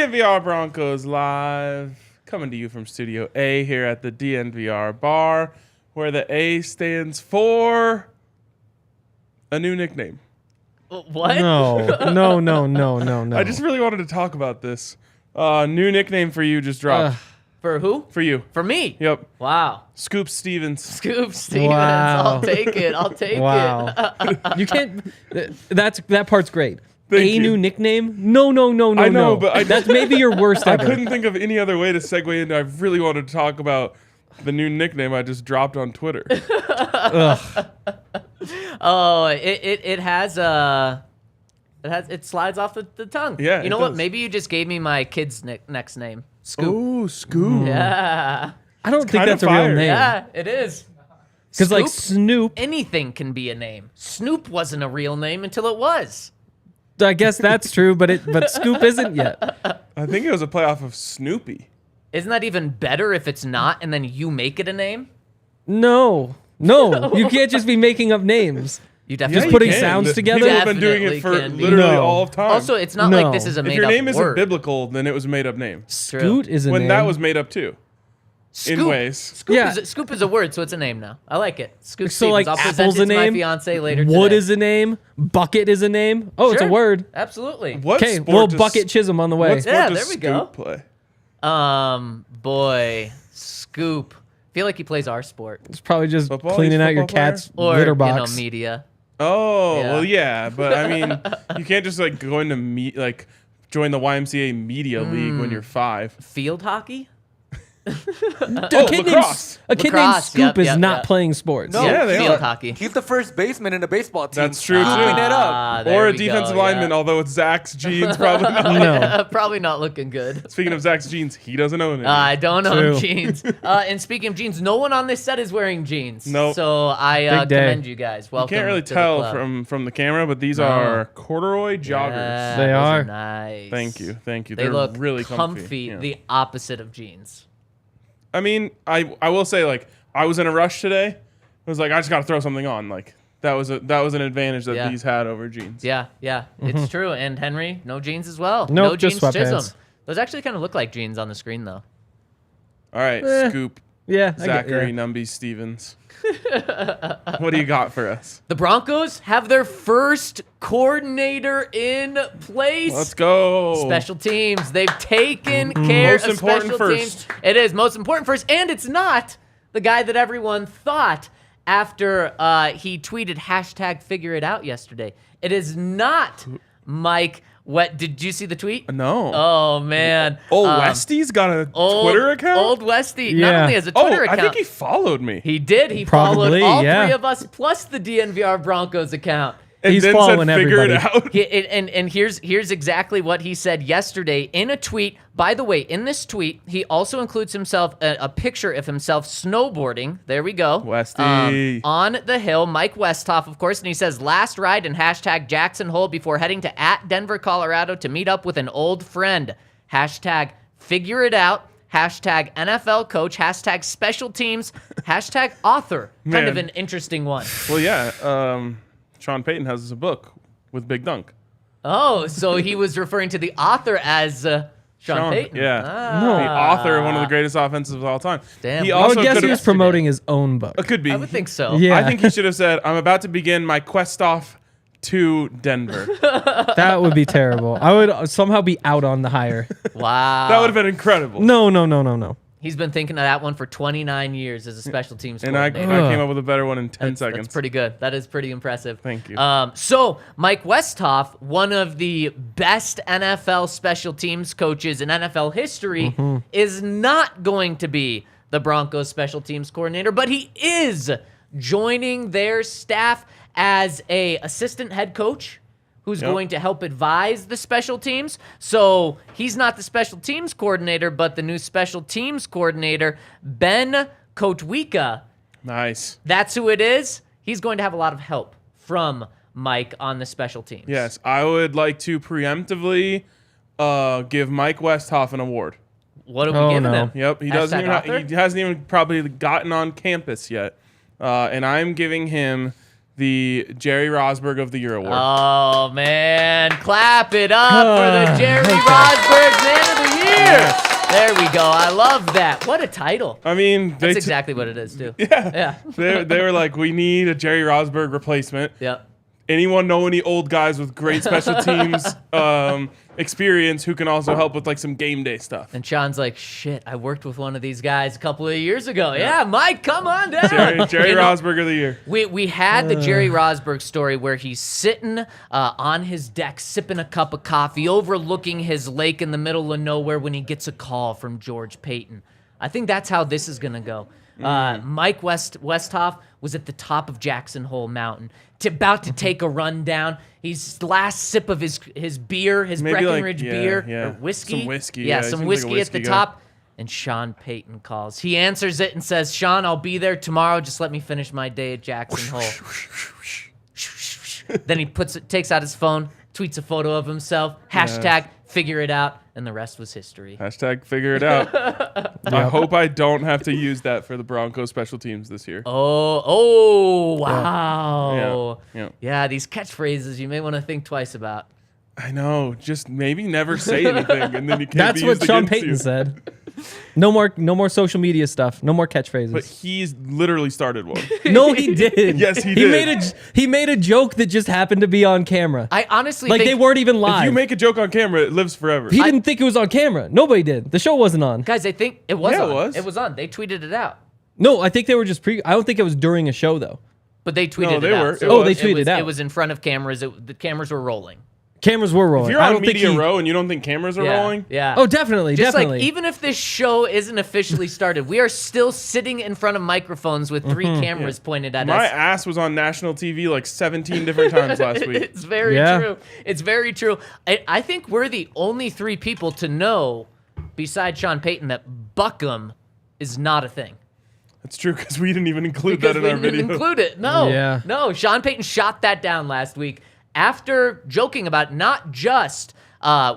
DNVR Broncos live, coming to you from Studio A here at the DNVR Bar, where the A stands for a new nickname. What? No. I just really wanted to talk about this. New nickname for you just dropped. For who? For you. For me? Yep. Wow. Scoop Stevens. Scoop Stevens. Wow. I'll take it. Wow. You can't. That part's great. Thank you. New nickname? No. I know, but that's maybe your worst I ever. couldn't think of any other way to segue into. I really wanted to talk about the new nickname I just dropped on Twitter. Oh, it slides off the tongue. Yeah, You know it what? does. Maybe you just gave me my kid's next name. Scoop. Ooh, Scoop. Yeah. I don't think kinda that's a real fire. name. Yeah, it is. Because like Scoop, Snoop, anything can be a name. Snoop wasn't a real name until it was. I guess that's true, but Scoop isn't yet. I think it was a playoff of Snoopy. Isn't that even better if it's not and then you make it a name? No, you can't just be making up names. You Yeah, definitely you putting can. sounds The- together? People have been doing it for Definitely can be. literally No. all of time. Also, it's not No. like this is a made if your up name isn't word. biblical, then it was a made up name. Scoot is a When name. that was made up too. Scoop. ways. Scoop, Yeah. Scoop is a word, so it's a name now. I like it. Scoop So, Stevens. like, I'll present apple's it a to my name? fiance later Wood today. is a name. Bucket is a name. Oh, it's a Sure. word. Absolutely. What Okay, sport little does- Bucket Chisholm on the way. What sport Yeah, does there we Scoop go. play? Boy, Scoop. Feel like he plays our sport. It's probably just Football? cleaning He's a out your football player? cat's Or, litter box. media. Oh, Yeah. well, yeah, but I mean, you can't just like go into join the YMCA media league when you're 5. Field hockey? A Oh, kid named lacrosse. Named Lacrosse, Scoop is yep, not yep. playing sports. No. Yeah, they Field are. hockey. He's the first baseman in a baseball team. That's true, too. Scooping it up. There Or a we defensive go, lineman, yeah. although it's Zach's jeans, probably not. No. Probably not looking good. Speaking of Zach's jeans, he doesn't own it. I don't own True. jeans. And speaking of jeans, no one on this set is wearing jeans. Nope. So I Big day. commend you guys. you Welcome. can't really to the tell club. from the camera, but these are corduroy joggers. Yeah, They those are. nice. Thank you. They They're look really comfy. Yeah. the opposite of jeans. I mean, I will say, like, I was in a rush today. I was like, I just got to throw something on. Like, that was an advantage that Yeah. these had over jeans. Yeah, it's true. And Henry, no jeans as well. Nope, no just jeans, Chisholm. sweatpants. Those actually kind of look like jeans on the screen, though. All right, Eh. Scoop, Yeah, Zachary Numby Stevens. What do you got for us? The Broncos have their first coordinator in place. Let's go. Special teams. They've taken care Most of important special teams. first. It is most important first, and it's not the guy that everyone thought after he tweeted #FigureItOut yesterday. It is not Mike. What did you see the tweet? No. Oh man. Westy's got a Twitter account? Old Westy not Yeah. only has a Twitter account. I think he followed me. He did. He Probably, followed all yeah. 3 of us plus the DNVR Broncos account. And He's then following said, figure it everybody. out. And here's exactly what he said yesterday in a tweet. By the way, in this tweet, he also includes himself a picture of himself snowboarding. There we go. Westy. On the hill, Mike Westhoff, of course, and he says last ride and #Jackson Hole before heading to @Denver, Colorado to meet up with an old friend. #Figure it out. #NFL coach. #special teams. #author. Kind of Man. an interesting one. Well, yeah. Sean Payton has a book with Big Dunk. Oh, so he was referring to the author as Sean Payton. Yeah. Ah. The author of one of the greatest offenses of all time. Damn. He I I also would guess could he have. was promoting his own book. Could be. I would think so. Yeah. I think he should have said, I'm about to begin my quest off to Denver. That would be terrible. I would somehow be out on the hire. Wow. That would have been incredible. No. He's been thinking of that one for 29 years as a special teams And I coordinator. came up with a better one in 10 seconds. That's pretty good. That is pretty impressive. Thank you. So Mike Westhoff, one of the best NFL special teams coaches in NFL history, is not going to be the Broncos special teams coordinator, but he is joining their staff as a assistant head coach who's going to help advise the special teams. So he's not the special teams coordinator, but the new special teams coordinator, Ben Kotwika. Nice. That's who it is. He's going to have a lot of help from Mike on the special teams. Yes, I would like to preemptively give Mike Westhoff an award. What are we Oh, giving no. him? Yep, he doesn't even author? he hasn't even probably gotten on campus yet. And I'm giving him the Jerry Rosberg of the Year award. Oh, man. Clap it up for the Jerry okay. Rosberg Man of love that. What a title. I mean, That's exactly what it is, too. Yeah. They were like, we need a Jerry Rosburg replacement. Yep. Anyone know any old guys with great special teams experience who can also help with like some game day stuff? And Sean's like, shit, I worked with one of these guys a couple of years ago. Yeah, Mike, come on down. Jerry Rosburg of the year. We had the Jerry Rosburg story where he's sitting on his deck, sipping a cup of coffee, overlooking his lake in the middle of nowhere when he gets a call from George Payton. I think that's how this is going to go. Mike Westhoff was at the top of Jackson Hole Mountain, about to take a run down. He's last sip of his beer, his Maybe Breckenridge beer, or whiskey. Some whiskey. Yeah, he some seems whiskey, like a at the guy. top. And Sean Payton calls. He answers it and says, Sean, I'll be there tomorrow. Just let me finish my day at Jackson Hole. Then he takes out his phone, tweets a photo of himself, hashtag figure it out, and the rest was history. Hashtag figure it out. I hope I don't have to use that for the Broncos special teams this year. Oh, wow. Yeah. These catchphrases you may want to think twice about. I know. Just maybe never say anything, and then you can't That's be what used Sean against Payton you. said. No more social media stuff. No more catchphrases. But he's literally started one. No, he didn't. Yes, he did. He made a joke that just happened to be on camera. I honestly Like think, they weren't even live. If you make a joke on camera, it lives forever. He didn't think it was on camera. Nobody did. The show wasn't on. guys, I think it was Yeah, on. it was. It was on. They tweeted it out. No, I think they were just I don't think it was during a show though. But they tweeted No, it they out. were. So It was. They tweeted was, out. It was in front of cameras. The cameras were rolling. Cameras were rolling. If you're I on don't think media he- row and you don't think cameras are rolling, Yeah. Oh, definitely, Just definitely. like even if this show isn't officially started, we are still sitting in front of microphones with 3 cameras pointed at my us. ass was on national TV like 17 different times last week. It's very Yeah. true. It's very true. I think we're the only 3 people to know, besides Sean Payton, that Buckham is not a thing. That's true because we didn't even include Because that in we our didn't video. include it. No. Yeah. No. Sean Payton shot that down last week after joking about not just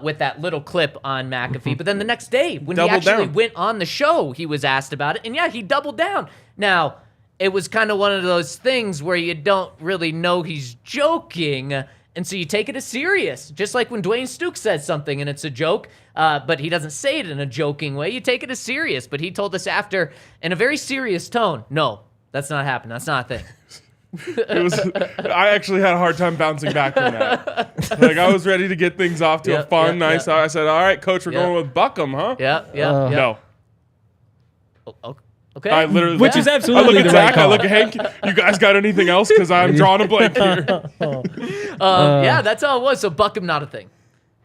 with that little clip on McAfee, but then the next day when he Doubled actually down. went on the show, he was asked about it. And yeah, he doubled down. Now, it was kind of one of those things where you don't really know he's joking. And so you take it as serious. Just like when Dwayne Stukes says something and it's a joke, but he doesn't say it in a joking way, you take it as serious. But he told us after, in a very serious tone, no, that's not happening. That's not a thing. I actually had a hard time bouncing back from that. Like I was ready to get things off to a Yep, fun, yep, nice. yep. I said, "All right, coach, we're Yep. going with Buckham, huh?" Yeah. No. Okay. I literally, Which is I absolutely look at the right Zach. I call. look at Hank. You guys got anything else? Because I'm drawing a blank here. Yeah, that's all it was. So Buckham, not a thing.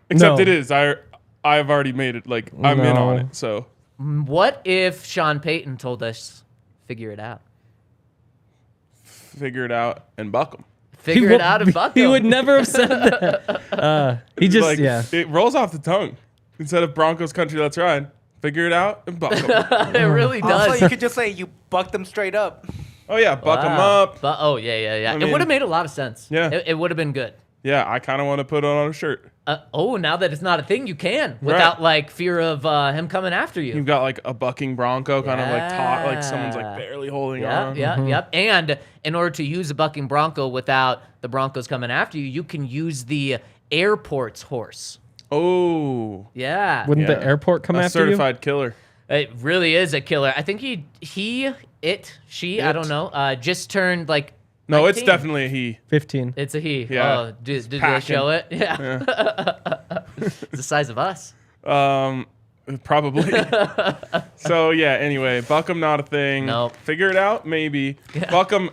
Except No. it is. I've already made it. Like I'm in on No. it. So What if Sean Payton told us, figure it out? figure it out and Buckham. Figure it out and Buckham. He would never have said that. He just, Like yeah. it rolls off the tongue. Instead of Broncos Country, let's ride. Figure it out and Buckham. It really Also, does. you could just say you bucked them straight up. Oh yeah, buck 'em Wow. up. Oh, yeah. It mean- would have made a lot of sense. Yeah. It would have been good. Yeah, I kind of want to put it on a shirt. Now that it's not a thing, you can without like fear of him coming after you. You've got like a bucking bronco, kind of like taut, like someone's like barely holding on. Yep. And in order to use a bucking bronco without the Broncos coming after you, you can use the airport's horse. Oh, Yeah. Wouldn't the yeah. airport come a after you? certified killer. It really is a killer. I think she, I don't know, just turned like No, 19. it's definitely a he. 15. It's a he. Yeah. Oh, did they packing. show it? Yeah. It's the size of us. Probably. So yeah. Anyway, Buckham not a thing. Nope. Figure it out, maybe. Buckham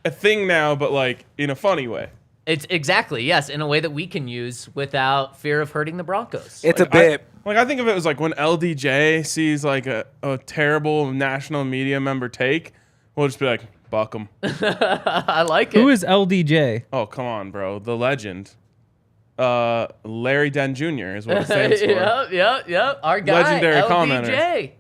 a thing now, but like in a funny way. It's exactly, yes, in a way that we can use without fear of hurting the Broncos. It's a bit. I think of it as like when LDJ sees like a terrible national media member take, we'll just be like, Buckham. I like it. Who is LDJ? Oh, come on, bro. The legend. Larry Den Jr. is what it stands for. Yep. Our guy, Legendary LDJ. commenter.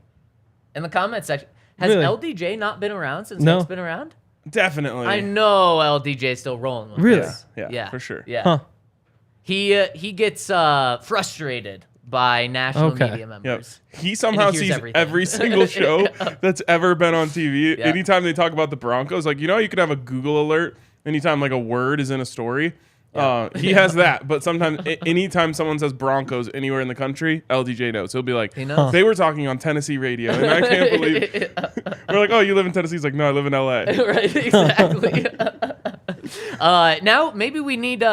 In the comment section. Has Really? LDJ not been around since No. Hank's been around? Definitely. I know LDJ's still rolling with Really? this. Yeah, for sure. Yeah. Huh. He gets frustrated by national Okay. media Yep. members. He somehow hears sees everything. every single show that's ever been on TV. Yeah. Anytime they talk about the Broncos, like, you know, you could have a Google alert anytime like a word is in a story. He has that, but sometimes anytime someone says Broncos anywhere in the country, LDJ knows. He'll be like, He knows. they were talking on Tennessee radio, and I can't believe. We're like, oh, you live in Tennessee? He's like, no, I live in LA. Right, exactly. Now maybe we need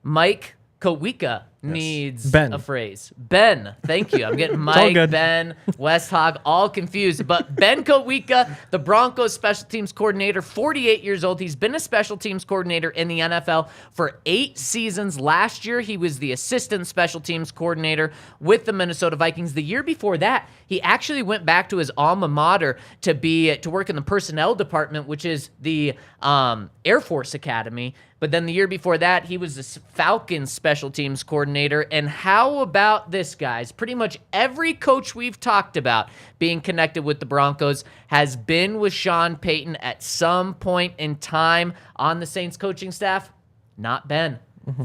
Mike Kowika needs Ben. a phrase. Ben, thank you. I'm getting all Mike, good. Ben, Westhog all confused. But Ben Kowika, the Broncos special teams coordinator, 48 years old. He's been a special teams coordinator in the NFL for 8 seasons. Last year, he was the assistant special teams coordinator with the Minnesota Vikings. The year before that, he actually went back to his alma mater to work in the personnel department, which is the Air Force Academy. But then the year before that, he was the Falcons special teams coordinator. And how about this, guys? Pretty much every coach we've talked about being connected with the Broncos has been with Sean Payton at some point in time on the Saints coaching staff. Not Ben.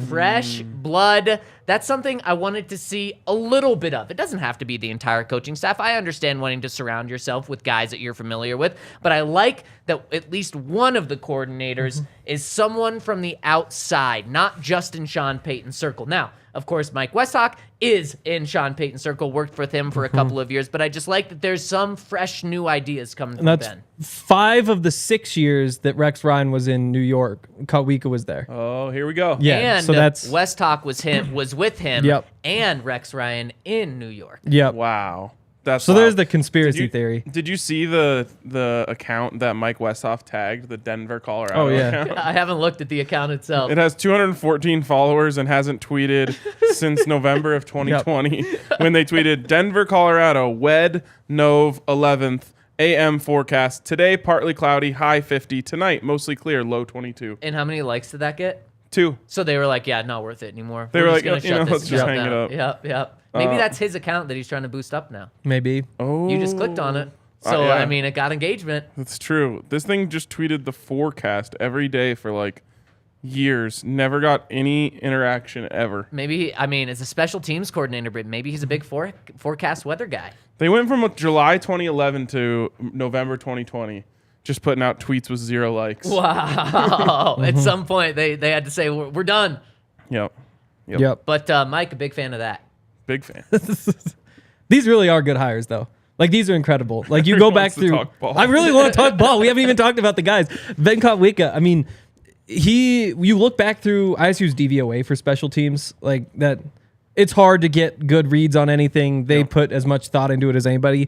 Fresh blood. That's something I wanted to see a little bit of. It doesn't have to be the entire coaching staff. I understand wanting to surround yourself with guys that you're familiar with, but I like that at least one of the coordinators is someone from the outside, not just in Sean Payton's circle. Now, of course, Mike Westhock is in Sean Payton's circle, worked with him for a couple of years, but I just like that there's some fresh new ideas coming from That's Ben. 5 of the 6 years that Rex Ryan was in New York. Kowika was there. Oh, here we go. Yeah, And so that's Westhock was with him Yep. and Rex Ryan in New York. yep. Wow. That's So wild. there's the conspiracy theory. Did you see the account that Mike Westhoff tagged, the Denver, Colorado Oh, yeah. account? I haven't looked at the account itself. It has 214 followers and hasn't tweeted since November of 2020 when they tweeted Denver, Colorado, Wed, Nov, 11th, AM forecast. Today, partly cloudy, high 50. Tonight, mostly clear, low 22. And how many likes did that get? 2. So they were like, yeah, not worth it anymore. They were just like, gonna shut this let's just account hang it down. up. Yep. Maybe that's his account that he's trying to boost up now. Maybe. Oh. You just clicked on it. So, yeah. I mean, it got engagement. That's true. This thing just tweeted the forecast every day for like years. Never got any interaction ever. Maybe, I mean, as a special teams coordinator, but maybe he's a big forecast weather guy. They went from July 2011 to November 2020, just putting out tweets with 0 likes. Wow. At some point, they had to say, we're done. Yep. But Mike, a big fan of that. Big fan. These really are good hires, though. Like, these are incredible. Like, you go back Wants to through. talk ball. I really want to talk ball. We haven't even talked about the guys. Ben Kowika, I mean, you look back through ISU's DVOA for special teams, like that. It's hard to get good reads on anything. They put as much thought into it as anybody.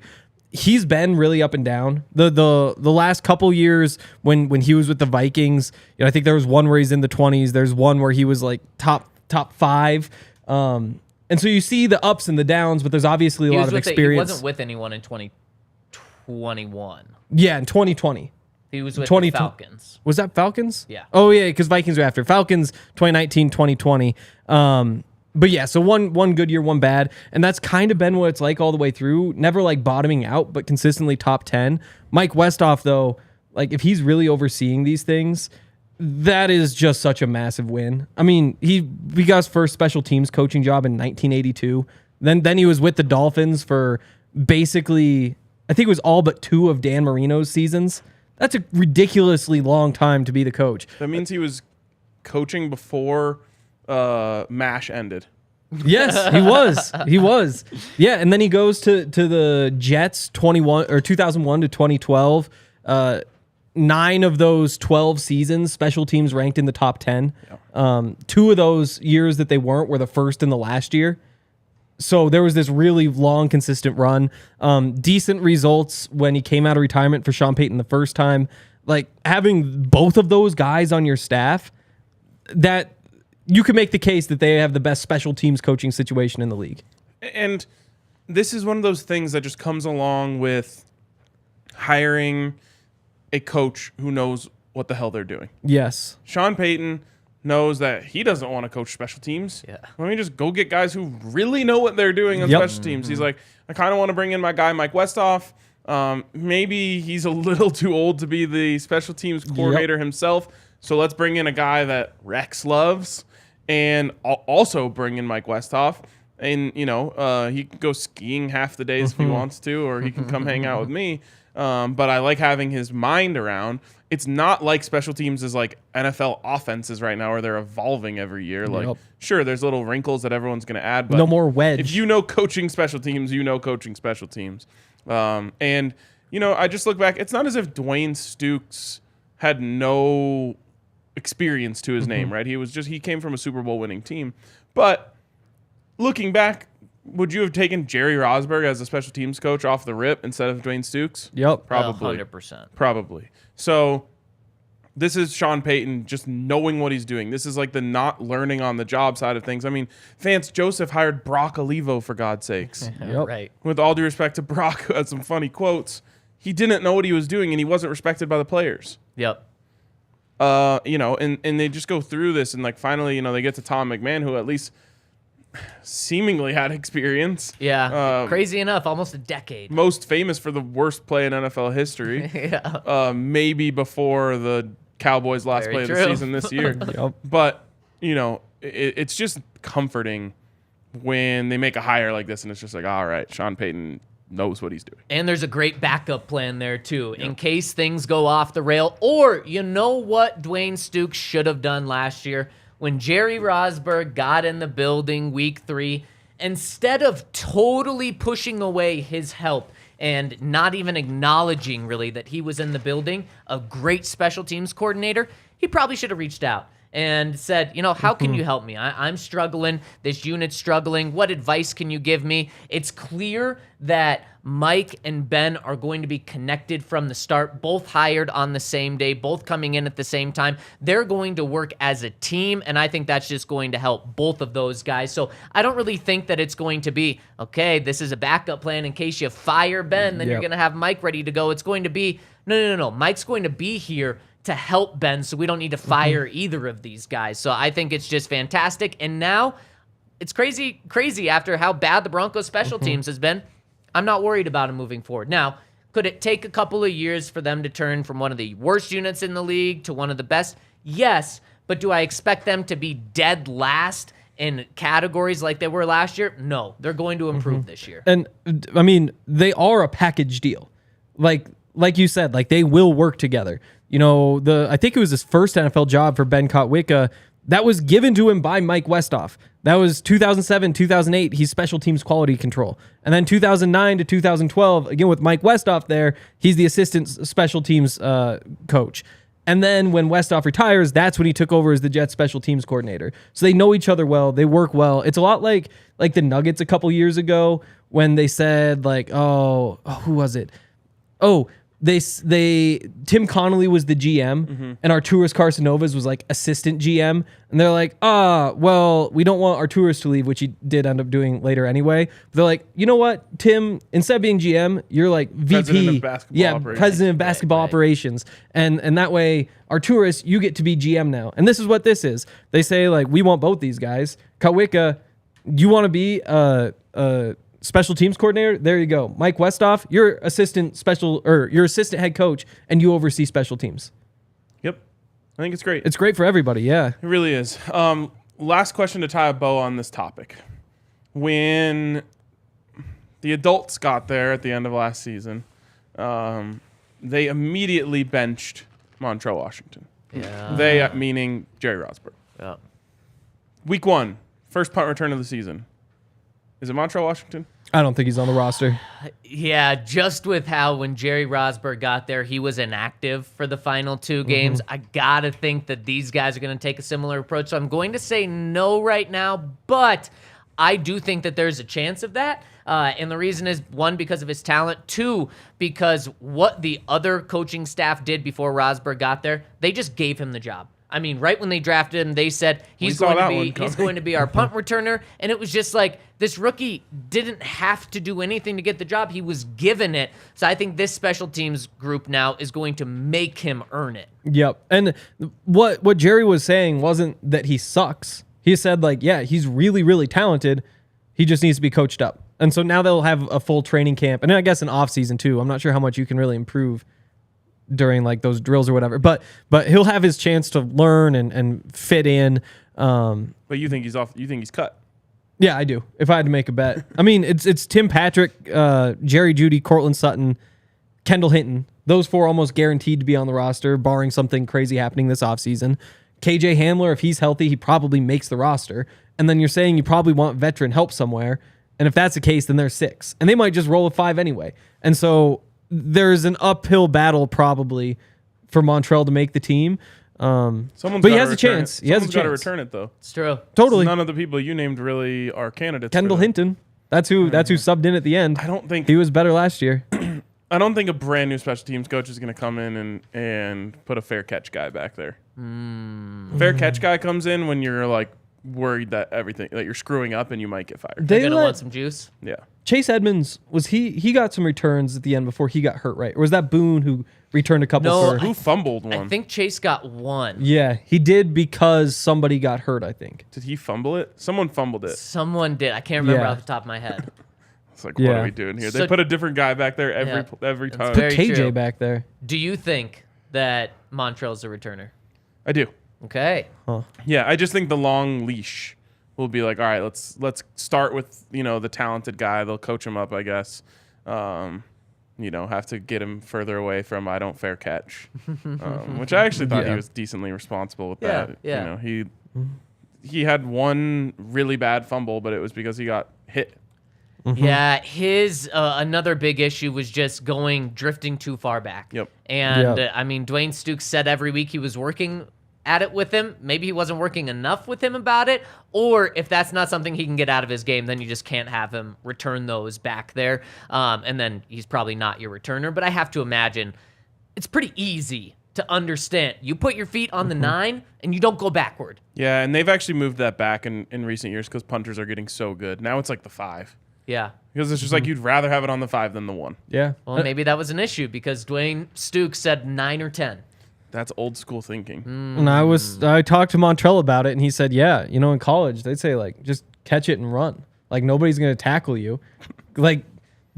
He's been really up and down. The last couple years when he was with the Vikings, I think there was one where he's in the 20s. There's one where he was like top 5. And so you see the ups and the downs, but there's obviously a lot of experience. He wasn't with anyone in 2021. Yeah, in 2020. He was with the 20 Falcons. Was that Falcons? Yeah. Oh, yeah, because Vikings were after. Falcons, 2019, 2020. But yeah, so one good year, one bad. And that's kind of been what it's like all the way through. Never like bottoming out, but consistently top 10. Mike Westhoff, though, like if he's really overseeing these things, that is just such a massive win. I mean, he got his first special teams coaching job in 1982. Then he was with the Dolphins for basically, I think it was all but 2 of Dan Marino's seasons. That's a ridiculously long time to be the coach. That means he was coaching before MASH ended. Yes, he was. He was. Yeah, and then he goes to the Jets 2001 to 2012. 9 of those 12 seasons, special teams ranked in the top 10. Yeah. 2 of those years that they weren't were the first and the last year. So there was this really long, consistent run. Decent results when he came out of retirement for Sean Payton the first time. Like having both of those guys on your staff, that you could make the case that they have the best special teams coaching situation in the league. And this is one of those things that just comes along with hiring a coach who knows what the hell they're doing. Yes. Sean Payton knows that he doesn't want to coach special teams. Yeah. Let me just go get guys who really know what they're doing on special teams. He's like, I kind of want to bring in my guy, Mike Westhoff. Maybe he's a little too old to be the special teams coordinator himself. So let's bring in a guy that Rex loves and also bring in Mike Westhoff. And, he can go skiing half the days if he wants to, or he can come hang out with me. but I like having his mind around. It's not like special teams is like NFL offenses right now where they're evolving every year. Like, sure, there's little wrinkles that everyone's going to add, but no more wedge. If you know coaching special teams, you know coaching special teams. And, I just look back. It's not as if Dwayne Stukes had no experience to his name, right? He came from a Super Bowl winning team. But looking back, would you have taken Jerry Rosburg as a special teams coach off the rip instead of Dwayne Stukes? Yep. Probably. 100%. Probably. So this is Sean Payton just knowing what he's doing. This is like the not learning on the job side of things. I mean, Vance Joseph hired Brock Olivo, for God's sakes. Right. With all due respect to Brock, who had some funny quotes, he didn't know what he was doing, and he wasn't respected by the players. Yep. And they just go through this, and like finally, they get to Tom McMahon, who at least seemingly had experience. Yeah. Crazy enough, almost a decade. Most famous for the worst play in NFL history. Yeah. Maybe before the Cowboys' last Very play true. of the season this year. But, it's just comforting when they make a hire like this, and it's just like, all right, Sean Payton knows what he's doing. And there's a great backup plan there, too, in case things go off the rail. Or, you know what Dwayne Stukes should have done last year? When Jerry Rosburg got in the building week 3, instead of totally pushing away his help and not even acknowledging, really, that he was in the building, a great special teams coordinator, he probably should have reached out and said, how can you help me? I'm struggling. This unit's struggling. What advice can you give me? It's clear that Mike and Ben are going to be connected from the start, both hired on the same day, both coming in at the same time. They're going to work as a team, and I think that's just going to help both of those guys. So I don't really think that it's going to be, okay, this is a backup plan in case you fire Ben, then you're going to have Mike ready to go. It's going to be, no. Mike's going to be here to help Ben, so we don't need to fire either of these guys. So I think it's just fantastic. And now it's crazy after how bad the Broncos special teams has been. I'm not worried about him moving forward. Now, could it take a couple of years for them to turn from one of the worst units in the league to one of the best? Yes, but do I expect them to be dead last in categories like they were last year? No, they're going to improve this year. And I mean, they are a package deal. Like you said, they will work together. I think it was his first NFL job for Ben Kotwica. That was given to him by Mike Westhoff. That was 2007, 2008. He's special teams quality control. And then 2009 to 2012, again with Mike Westhoff there, he's the assistant special teams coach. And then when Westhoff retires, that's when he took over as the Jets special teams coordinator. So they know each other well. They work well. It's a lot like the Nuggets a couple years ago when they said who was it? Tim Connolly was the GM and Arturas Carcinovas was assistant GM, and they're like, well, we don't want Arturas to leave, which he did end up doing later anyway. But they're like, you know what, Tim, instead of being GM, you're VP, president of basketball operations. President of basketball operations, and that way, Arturas, you get to be GM now. And this is what this is. They say we want both these guys. Kotwica, you want to be a special teams coordinator? There you go. Mike Westhoff, you're assistant head coach, and you oversee special teams. Yep. I think it's great. It's great for everybody, yeah. It really is. Last question to tie a bow on this topic. When the adults got there at the end of last season, they immediately benched Montrell Washington. Yeah. They, meaning Jerry Rosburg. Yeah. Week 1, first punt return of the season. Is it Montrell Washington? I don't think he's on the roster. Yeah, just with how when Jerry Rosburg got there, he was inactive for the final 2 games. I got to think that these guys are going to take a similar approach. So I'm going to say no right now, but I do think that there's a chance of that. And the reason is, 1, because of his talent. 2, because what the other coaching staff did before Rosburg got there, they just gave him the job. I mean, right when they drafted him, they said he's going to be our punt returner, and it was just this rookie didn't have to do anything to get the job; he was given it. So I think this special teams group now is going to make him earn it. Yep. And what Jerry was saying wasn't that he sucks. He said he's really, really talented. He just needs to be coached up. And so now they'll have a full training camp, and I guess an off season too. I'm not sure how much you can really improve during those drills or whatever, but he'll have his chance to learn and fit in. But you think he's off? You think he's cut? Yeah, I do. If I had to make a bet, I mean, it's Tim Patrick, Jerry Jeudy, Cortland Sutton, Kendall Hinton. Those 4 almost guaranteed to be on the roster, barring something crazy happening this offseason. KJ Hamler, if he's healthy, he probably makes the roster. And then you're saying you probably want veteran help somewhere. And if that's the case, then there's 6. And they might just roll a 5 anyway. And so there's an uphill battle probably for Montrell to make the team. But he has a chance. He has a chance. Got to return it, though. It's true. Totally. None of the people you named really are candidates. Kendall Hinton. That's who subbed in at the end. I don't think he was better last year. I don't think a brand new special teams coach is going to come in and put a fair catch guy back there. Fair catch guy comes in when you're like worried that you're screwing up and you might get fired. They're going to want some juice. Yeah. Chase Edmonds, he got some returns at the end before he got hurt, right? Or was that Boone who returned a couple? No, who fumbled one? I think Chase got 1. Yeah, he did because somebody got hurt, I think. Did he fumble it? Someone fumbled it. Someone did. I can't remember off the top of my head. It's like, what are we doing here? They put a different guy back there every time. Put KJ back there. Do you think that Montrell's a returner? I do. Okay. Huh. Yeah, I just think the long leash will be like, all right, let's start with the talented guy. They'll coach him up, I guess. Have to get him further away from I don't fair catch, which I actually thought he was decently responsible with that. Yeah. He had one really bad fumble, but it was because he got hit. Yeah, his another big issue was just drifting too far back. Yep. And I mean, Dwayne Stukes said every week he was working at it with him. Maybe he wasn't working enough with him about it, or if that's not something he can get out of his game, then you just can't have him return those back there. And then he's probably not your returner. But I have to imagine it's pretty easy to understand. You put your feet on the 9 and you don't go backward. Yeah, and they've actually moved that back in recent years because punters are getting so good. Now it's like the 5. Yeah. Because it's just like you'd rather have it on the 5 than the 1. Yeah. Well, maybe that was an issue because Dwayne Stukes said 9 or 10. That's old school thinking. And I talked to Montrell about it, and he said, yeah, in college, they'd say, like, just catch it and run. Like, nobody's going to tackle you. Like,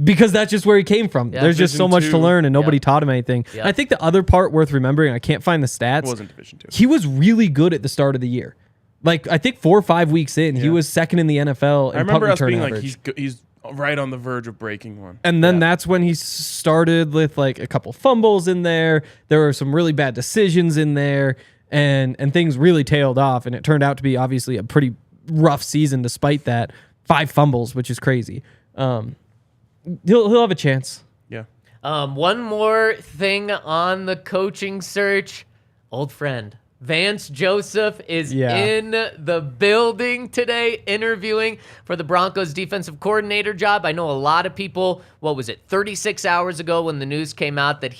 because that's just where he came from. Yeah. There's just so much to learn, and nobody taught him anything. Yep. I think the other part worth remembering, I can't find the stats. It wasn't Division 2. He was really good at the start of the year. Like, I think 4 or 5 weeks in, he was second in the NFL. I remember us being average. like, he's right on the verge of breaking one. And then that's when he started with like a couple fumbles in there. There were some really bad decisions in there, and things really tailed off. And it turned out to be obviously a pretty rough season despite that. 5 fumbles, which is crazy. He'll have a chance. Yeah. One more thing on the coaching search. Old friend Vance Joseph is in the building today interviewing for the Broncos defensive coordinator job. I know a lot of people, 36 hours ago when the news came out that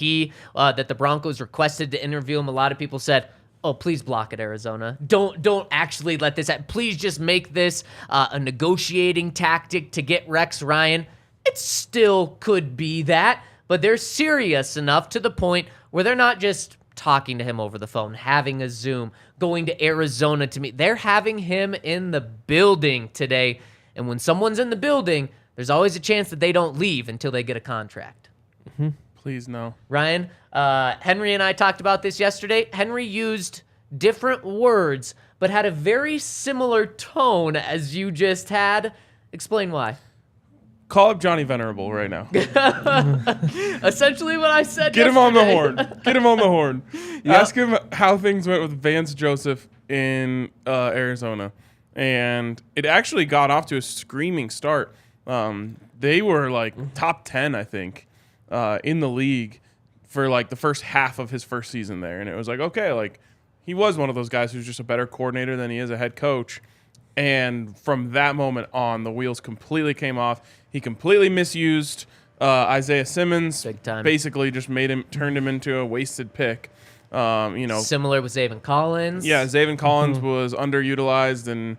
that the Broncos requested to interview him, a lot of people said, oh, please block it, Arizona. Don't actually let this happen. Please just make this a negotiating tactic to get Rex Ryan. It still could be that, but they're serious enough to the point where they're not just talking to him over the phone, having a Zoom, going to Arizona to meet. They're having him in the building today. And when someone's in the building, there's always a chance that they don't leave until they get a contract. Please, no. Ryan, Henry and I talked about this yesterday. Henry used different words, but had a very similar tone as you just had. Explain why. Call up Johnny Venerable right now. Essentially what I said Get yesterday. him on the horn. Get him on the horn. Ask him how things went with Vance Joseph in Arizona. And it actually got off to a screaming start. They were like top 10, I think, in the league for like the first half of his first season there. And it was like, okay, like he was one of those guys who's just a better coordinator than he is a head coach. And from that moment on, the wheels completely came off. He completely misused Isaiah Simmons. Big time. Basically, just turned him into a wasted pick. Similar with Zaven Collins. Yeah, Zaven Collins was underutilized and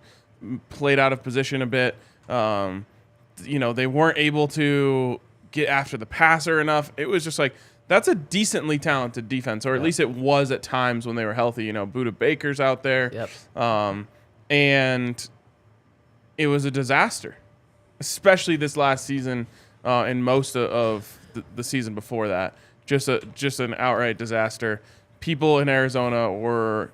played out of position a bit. They weren't able to get after the passer enough. It was just like that's a decently talented defense, or at least it was at times when they were healthy. Buda Baker's out there. Yep. And it was a disaster, especially this last season and most of the season before that. Just an outright disaster. People in Arizona were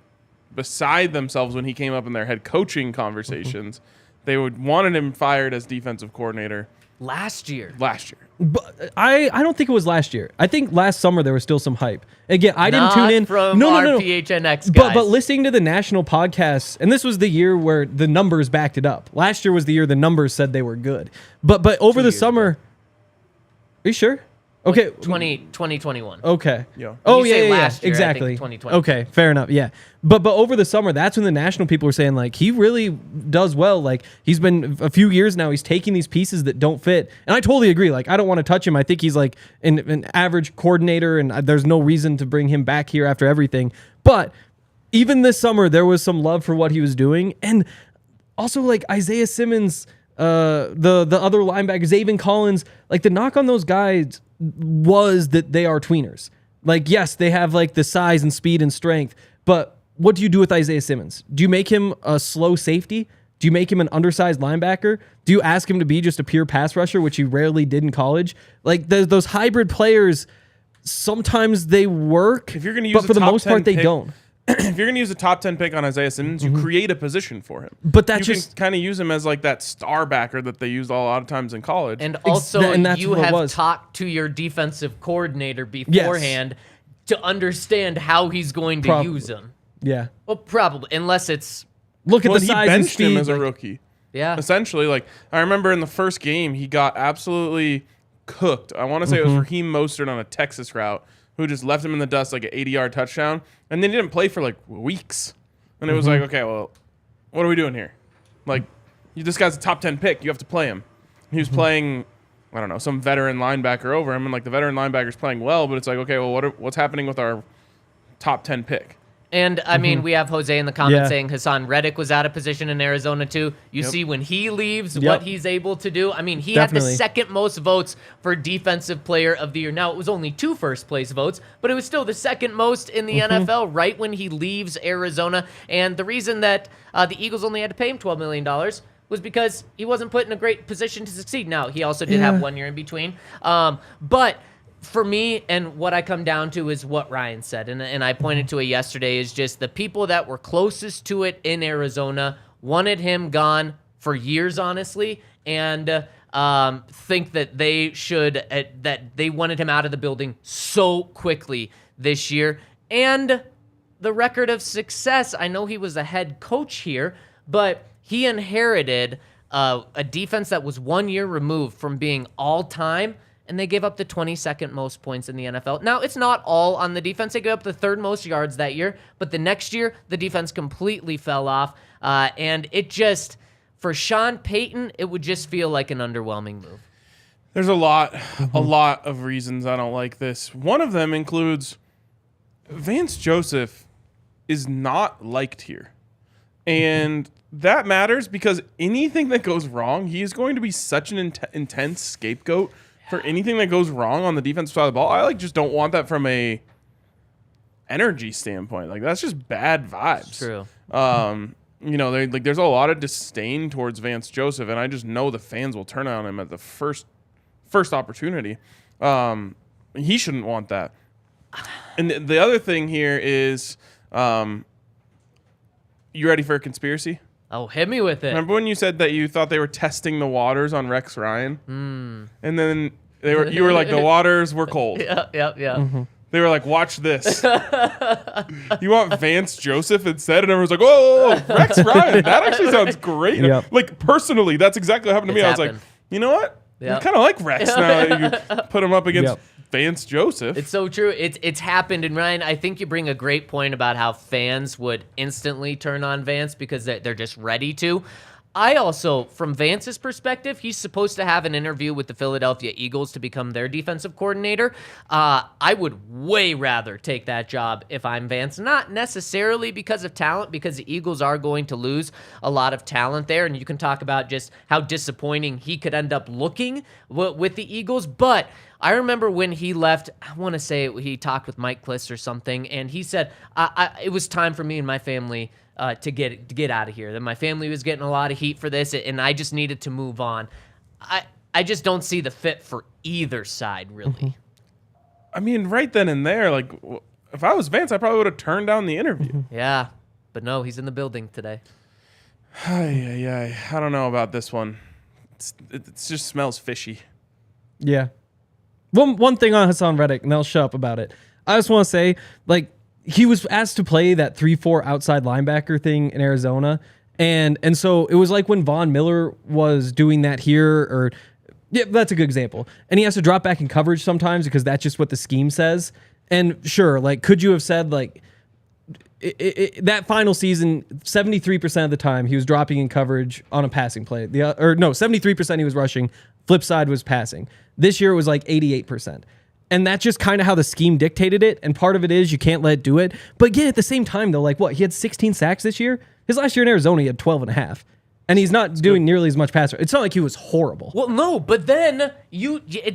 beside themselves when he came up in their head coaching conversations. They wanted him fired as defensive coordinator. Last year. But I don't think it was last year. I think last summer there was still some hype. Again, I didn't tune in. From our PHNX guys. But listening to the national podcasts, and this was the year where the numbers backed it up. Last year was the year the numbers said they were good. But over the summer, are you sure? Okay. 2021. Okay. Yeah. Oh, When you say yeah, last year, I think exactly. 2020. Okay, fair enough. Yeah. But over the summer, that's when the national people were saying, like, he really does well. Like, he's been a few years now, he's taking these pieces that don't fit. And I totally agree. Like, I don't want to touch him. I think he's like an average coordinator, and there's no reason to bring him back here after everything. But even this summer, there was some love for what he was doing. And also, like, Isaiah Simmons, the other linebacker, Zaven Collins, like, the knock on those guys was that they are tweeners. Like, yes, they have like the size and speed and strength, but what do you do with Isaiah Simmons? Do you make him a slow safety? Do you make him an undersized linebacker? Do you ask him to be just a pure pass rusher, which he rarely did in college? Like, those hybrid players, sometimes they work, If you're going to use but for the most part, they pick, don't. If you're going to use a top 10 pick on Isaiah Simmons, you create a position for him. But that's you just can kind of use him as like that star backer that they used a lot of times in college. And also, and that's you what it have was. talked to your defensive coordinator beforehand to understand how he's going to Probably. use him. Yeah. Well, probably, unless it's Look at well, the he size and benched speed. him as a like- rookie. yeah. Essentially, like, I remember in the first game, he got absolutely cooked. I want to say it was Raheem Mostert on a Texas route who just left him in the dust like an 80-yard touchdown. And then he didn't play for like weeks. And it was like, okay, well, what are we doing here? Like, this guy's a top 10 pick. You have to play him. He was playing, I don't know, some veteran linebacker over him. And like the veteran linebacker's playing well, but it's like, okay, well, what's happening with our top 10 pick? And, I mean, we have Jose in the comments Yeah. saying Hassan Reddick was out of position in Arizona, too. You see when he leaves, Yep. what he's able to do. I mean, he had Definitely. the second most votes for Defensive Player of the Year. Now, it was only 2 first-place votes, but it was still the second most in the NFL right when he leaves Arizona. And the reason that the Eagles only had to pay him $12 million was because he wasn't put in a great position to succeed. Now, he also did have 1 year in between. But for me, and what I come down to is what Ryan said, and I pointed to it yesterday, is just the people that were closest to it in Arizona wanted him gone for years, honestly, and think that they should, that they wanted him out of the building so quickly this year. And the record of success, I know he was a head coach here, but he inherited a defense that was 1 year removed from being all-time, and they gave up the 22nd most points in the NFL. Now, it's not all on the defense. They gave up the 3rd most yards that year, but the next year, the defense completely fell off. And it just, for Sean Payton, it would just feel like an underwhelming move. There's a lot of reasons I don't like this. One of them includes Vance Joseph is not liked here. And that matters because anything that goes wrong, he is going to be such an intense scapegoat for anything that goes wrong on the defensive side of the ball. I just don't want that from a energy standpoint. Like, that's just bad vibes. True. There's a lot of disdain towards Vance Joseph, and I just know the fans will turn on him at the first opportunity. He shouldn't want that. And the other thing here is, you ready for a conspiracy? Oh, hit me with it. Remember when you said that you thought they were testing the waters on Rex Ryan? And then you were like, the waters were cold. Yeah. They were like, watch this. You want Vance Joseph instead? And everyone's like, whoa, Rex Ryan. That actually sounds great. Yep. Like, personally, that's exactly what happened to me. I was like, you know what? Yep. I kind of like Rex now that you put him up against Yep. Vance Joseph. It's so true. It's happened. And Ryan, I think you bring a great point about how fans would instantly turn on Vance because they're just ready to. I also, from Vance's perspective, he's supposed to have an interview with the Philadelphia Eagles to become their defensive coordinator. I would way rather take that job if I'm Vance, not necessarily because of talent, because the Eagles are going to lose a lot of talent there, and you can talk about just how disappointing he could end up looking with the Eagles, but I remember when he left, I want to say he talked with Mike Kliss or something, and he said, it was time for me and my family to get out of here. That my family was getting a lot of heat for this, and I just needed to move on. I just don't see the fit for either side, really. I mean, right then and there, like, if I was Vance, I probably would have turned down the interview. Yeah, but no, he's in the building today. I don't know about this one. it just smells fishy. Yeah. One thing on Hassan Reddick, and I'll shut up about it. I just want to say, like, he was asked to play that 3-4 outside linebacker thing in Arizona. And so it was like when Von Miller was doing that here, or yeah, that's a good example. And he has to drop back in coverage sometimes because that's just what the scheme says. And sure, like, could you have said, like, that final season, 73% of the time he was dropping in coverage on a passing play. 73% he was rushing. Flip side was passing. This year it was like 88%. And that's just kind of how the scheme dictated it. And part of it is you can't let it do it. But again, at the same time, though, like, what? He had 16 sacks this year? His last year in Arizona, he had 12.5. And he's not doing nearly as much pass. It's not like he was horrible. Well, no, but then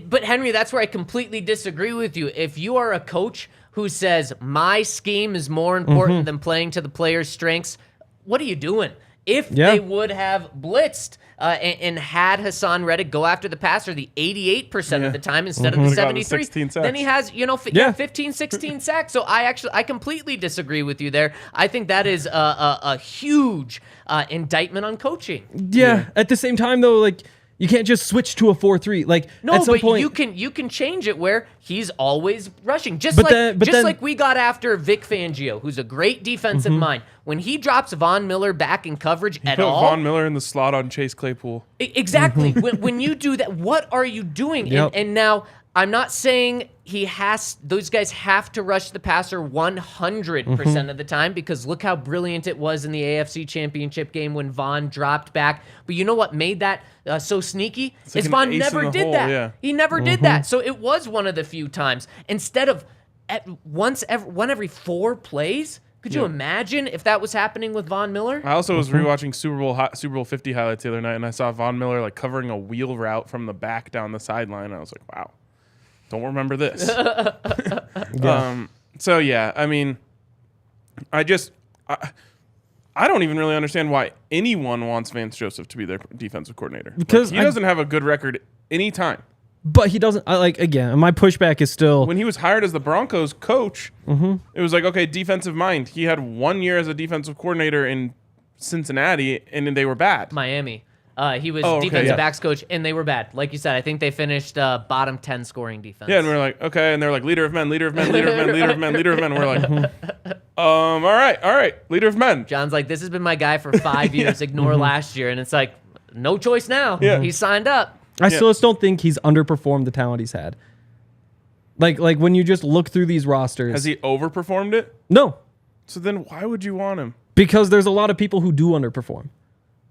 but Henry, that's where I completely disagree with you. If you are a coach who says my scheme is more important than playing to the player's strengths, what are you doing? If they would have blitzed and had Hassan Reddick go after the passer the 88% of the time instead of the 73, then he has 15, 16 sacks. So I completely disagree with you there. I think that is a huge indictment on coaching. Yeah. At the same time, though, like, you can't just switch to a 4-3. Like, no, at some but point, you can change it where he's always rushing. Like we got after Vic Fangio, who's a great defensive mind. When he drops Von Miller back in coverage at all, Von Miller in the slot on Chase Claypool. Exactly. when you do that, what are you doing? Yep. And now I'm not saying those guys have to rush the passer 100% of the time, because look how brilliant it was in the AFC Championship game when Von dropped back. But you know what made that so sneaky? Is Von never did that. Yeah. He never did that. So it was one of the few times. Instead of one every 4 plays, could you imagine if that was happening with Von Miller? I also was rewatching Super Bowl 50 highlights the other night, and I saw Von Miller like covering a wheel route from the back down the sideline. And I was like, wow. Don't remember this. So yeah, I mean, I don't even really understand why anyone wants Vance Joseph to be their defensive coordinator, because he doesn't have a good record anytime. But he doesn't. Again, my pushback is still, when he was hired as the Broncos coach, it was like, okay, defensive mind. He had 1 year as a defensive coordinator in Cincinnati, and then they were bad. Miami. He was defensive backs coach, and they were bad. Like you said, I think they finished bottom 10 scoring defense. Yeah, and we're like, okay, and they're like, leader of men, leader of men, leader of men, leader of men, leader of men. We're like, all right, leader of men. John's like, this has been my guy for 5 years. Ignore last year, and it's like, no choice now. Yeah. He signed up. I still just don't think he's underperformed the talent he's had. Like when you just look through these rosters, Has he overperformed it? No, So then why would you want him? because there's a lot of people who do underperform.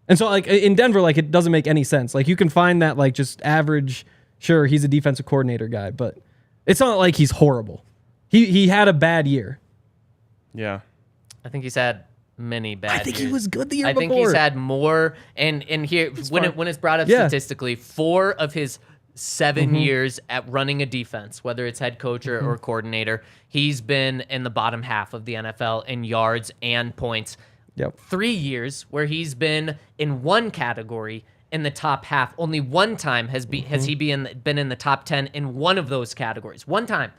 And so, like, in Denver, like, it doesn't make any sense. Like, you can find that, like, just average, sure, he's a defensive coordinator guy, but it's not like he's horrible. He had a bad year. Yeah. I think he's had many bad years. I think he was good the year I before. think he's had more, and here, when it's brought up statistically, 4 of his 7 years at running a defense, whether it's head coach or coordinator, he's been in the bottom half of the NFL in yards and points. Yep. 3 years where he's been in one category in the top half. Only one time has he been in the top 10 in one of those categories. One time.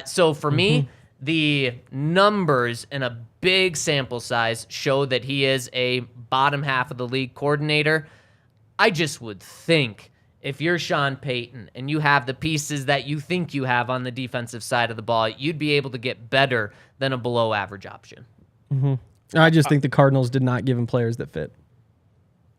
So for me, the numbers in a big sample size show that he is a bottom half of the league coordinator. I just would think if you're Sean Payton and you have the pieces that you think you have on the defensive side of the ball, you'd be able to get better than a below average option. I just think the Cardinals did not give him players that fit.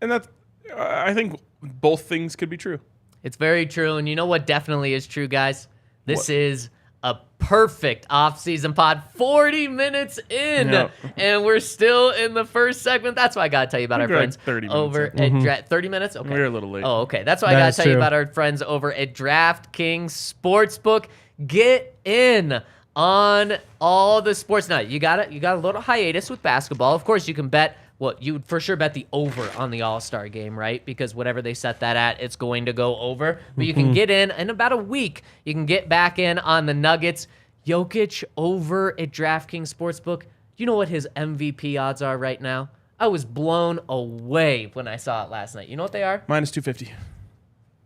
And that's, I think both things could be true. It's very true. And you know what definitely is true, guys? This is a perfect off-season pod. 40 minutes in, and we're still in the first segment. That's why I got to tell you about our friends 30 minutes over at 30 minutes? Okay. We're a little late. Oh, okay. That's why I got to tell you about our friends over at DraftKings Sportsbook. Get in on all the sports. Now, you got a little hiatus with basketball. Of course, you can bet. Well, you would for sure bet the over on the All-Star game, right? Because whatever they set that at, it's going to go over. But you can get in about a week. You can get back in on the Nuggets. Jokic over at DraftKings Sportsbook. You know what his MVP odds are right now? I was blown away when I saw it last night. You know what they are? Minus 250.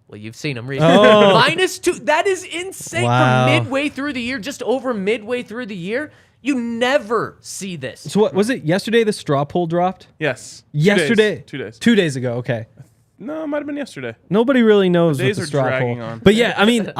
Well, you've seen them recently. -2. That is insane. Wow. For midway through the year, just over midway through the year. You never see this. So what was it? Yesterday the straw poll dropped? Yes. Yesterday? 2 days. 2 days ago, okay. No, it might have been yesterday. Nobody really knows The what days the are straw dragging poll. on. But yeah, I mean,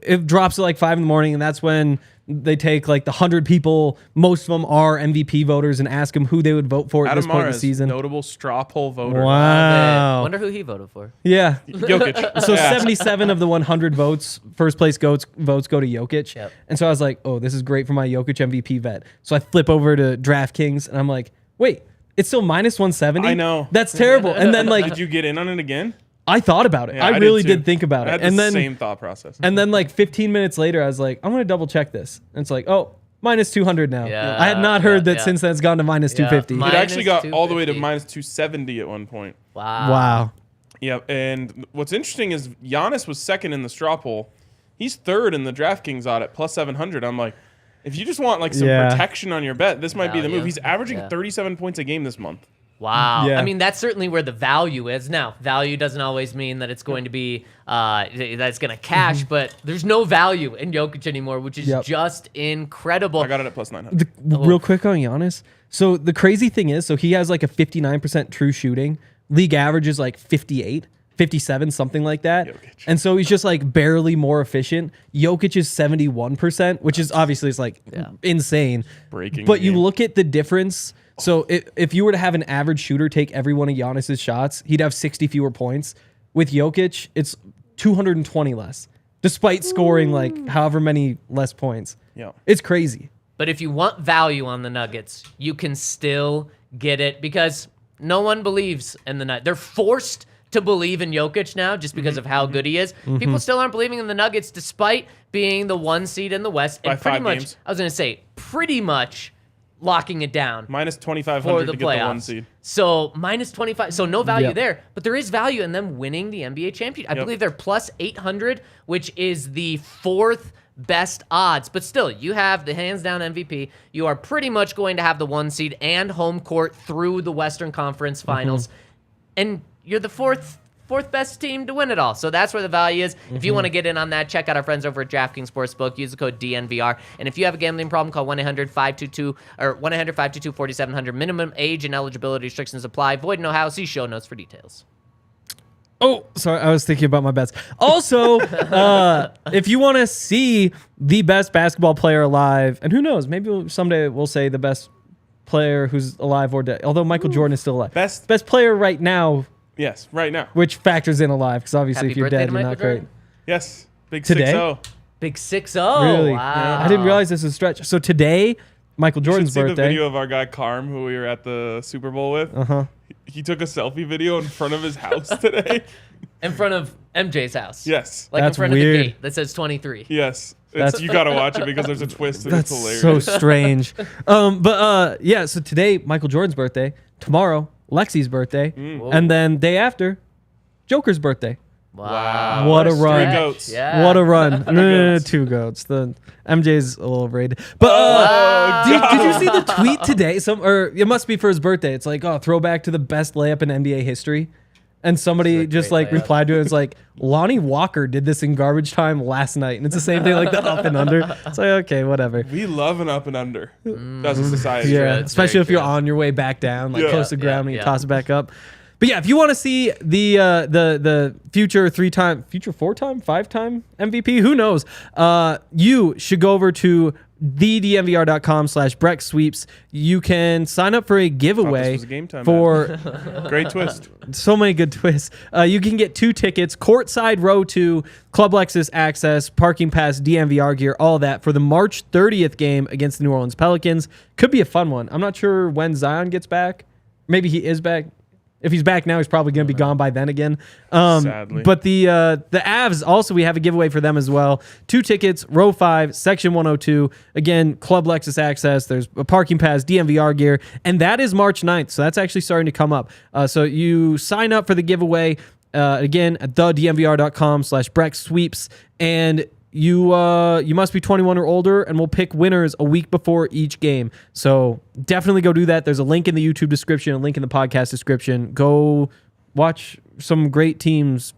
it drops at like 5 a.m, and that's when they take like the 100 people, most of them are MVP voters, and ask them who they would vote for at this point in the season. Notable straw poll voter. Wow. Wonder who he voted for. Yeah. Jokic. So Yeah. 77 of the 100 votes, first place votes go to Jokic. Yep. And so I was like, oh, this is great for my Jokic MVP vet. So I flip over to DraftKings, and I'm like, wait, it's still minus 170? I know. That's terrible. And then like, Did you get in on it again? I thought about it. Yeah, I really too. did think about I it. had And the then same thought process. And then like 15 minutes later, I was like, I'm going to double check this. And it's like, oh, minus 200 now. Yeah, I had not heard that yeah. since then it's gone to minus 250. Mi- It actually got Minus all the way to 250. minus 270 at one point. Wow. Wow. Yeah, and what's interesting is Giannis was second in the straw poll. He's third in the DraftKings odd at plus 700. I'm like, if you just want like some Yeah. protection on your bet, this might be the Value. move. He's averaging Yeah. 37 points a game this month. Wow. Yeah. I mean, that's certainly where the value is. Now, value doesn't always mean that it's going to be, that's going to cash, but there's no value in Jokic anymore, which is Yep. just incredible. I got it at plus 900. Real quick on Giannis. So the crazy thing is, so he has like a 59% true shooting. League average is like 58, 57, something like that. Jokic. And so he's just like barely more efficient. Jokic is 71%, which is obviously it's like insane. Breaking But the you game. look at the difference. So if you were to have an average shooter take every one of Giannis's shots, he'd have 60 fewer points. With Jokic, it's 220 less, despite scoring like however many less points. Yeah. It's crazy. But if you want value on the Nuggets, you can still get it because no one believes in the Nuggets. They're forced to believe in Jokic now just because of how good he is. People still aren't believing in the Nuggets despite being the 1 seed in the West. By And pretty 5 much, games. I was going to say, pretty much locking it down. Minus For 2,500 the to get the 1 playoffs. seed. So minus 25. So no value Yep. there, but there is value in them winning the NBA championship. I Yep. believe they're plus 800, which is the 4th best odds. But still, you have the hands down MVP. You are pretty much going to have the 1 seed and home court through the Western Conference Finals. And you're the fourth best team to win it all. So that's where the value is. If you want to get in on that, check out our friends over at DraftKings Sportsbook. Use the code DNVR. And if you have a gambling problem, call 1-800-522 or 1-800-522-4700. Minimum age and eligibility restrictions apply. Void in Ohio. See show notes for details. Oh, sorry. I was thinking about my bets. Also, if you want to see the best basketball player alive, and who knows, maybe someday we'll say the best player who's alive or dead, although Michael Jordan is still alive. Best player right now, Yes, right now. which factors in alive, because obviously Happy if you're birthday dead, to you're Michael not great. Jordan. Yes. Big Today? 6-0. Big 6-0. Really? Wow. I didn't realize this was a stretch. So today, Michael You should Jordan's see the birthday. video of our guy Carm, who we were at the Super Bowl with. Uh-huh. He took a selfie video in front of his house today. In front of MJ's house. Yes. Like That's in front of weird. the gate that says 23. Yes. That's- You got to watch it because there's a twist and That's it's hilarious. so strange. Yeah, so today, Michael Jordan's birthday. Tomorrow, Lexi's birthday. And then day after, Joker's birthday. Wow. What a a run. stretch. 3 goats. Yeah. What a run. No, goats. 2 goats. The MJ's a little overrated. But did you see the tweet today? Or it must be for his birthday. It's like, oh, throwback to the best layup in NBA history. And somebody This is a just great like layup. replied to it. It's like, Lonnie Walker did this in garbage time last night. And it's the same thing like the up and under. It's like, okay, whatever. We love an up and under. That's a society. Yeah, That's especially very if you're true. on your way back down, like Yeah. close to the ground, and you Yeah. toss it back up. But yeah, if you want to see the future 3-time, future 4-time, 5-time MVP, who knows? You should go over to thednvr.com/Breck Sweeps. You can sign up for a giveaway was a game time for Great twist. so many good twists. You can get 2 tickets, courtside row 2, Club Lexus access, parking pass, DNVR gear, all that for the March 30th game against the New Orleans Pelicans. Could be a fun one. I'm not sure when Zion gets back. Maybe he is back. If he's back now, he's probably going to be gone by then again. Sadly. But the Avs, also, we have a giveaway for them as well. 2 tickets, row 5, section 102. Again, Club Lexus access. There's a parking pass, DNVR gear. And that is March 9th. So that's actually starting to come up. So you sign up for the giveaway, again, at thednvr.com/Breck Sweeps. And you must be 21 or older, and we'll pick winners a week before each game. So definitely go do that. There's a link in the YouTube description, a link in the podcast description. Go watch some great teams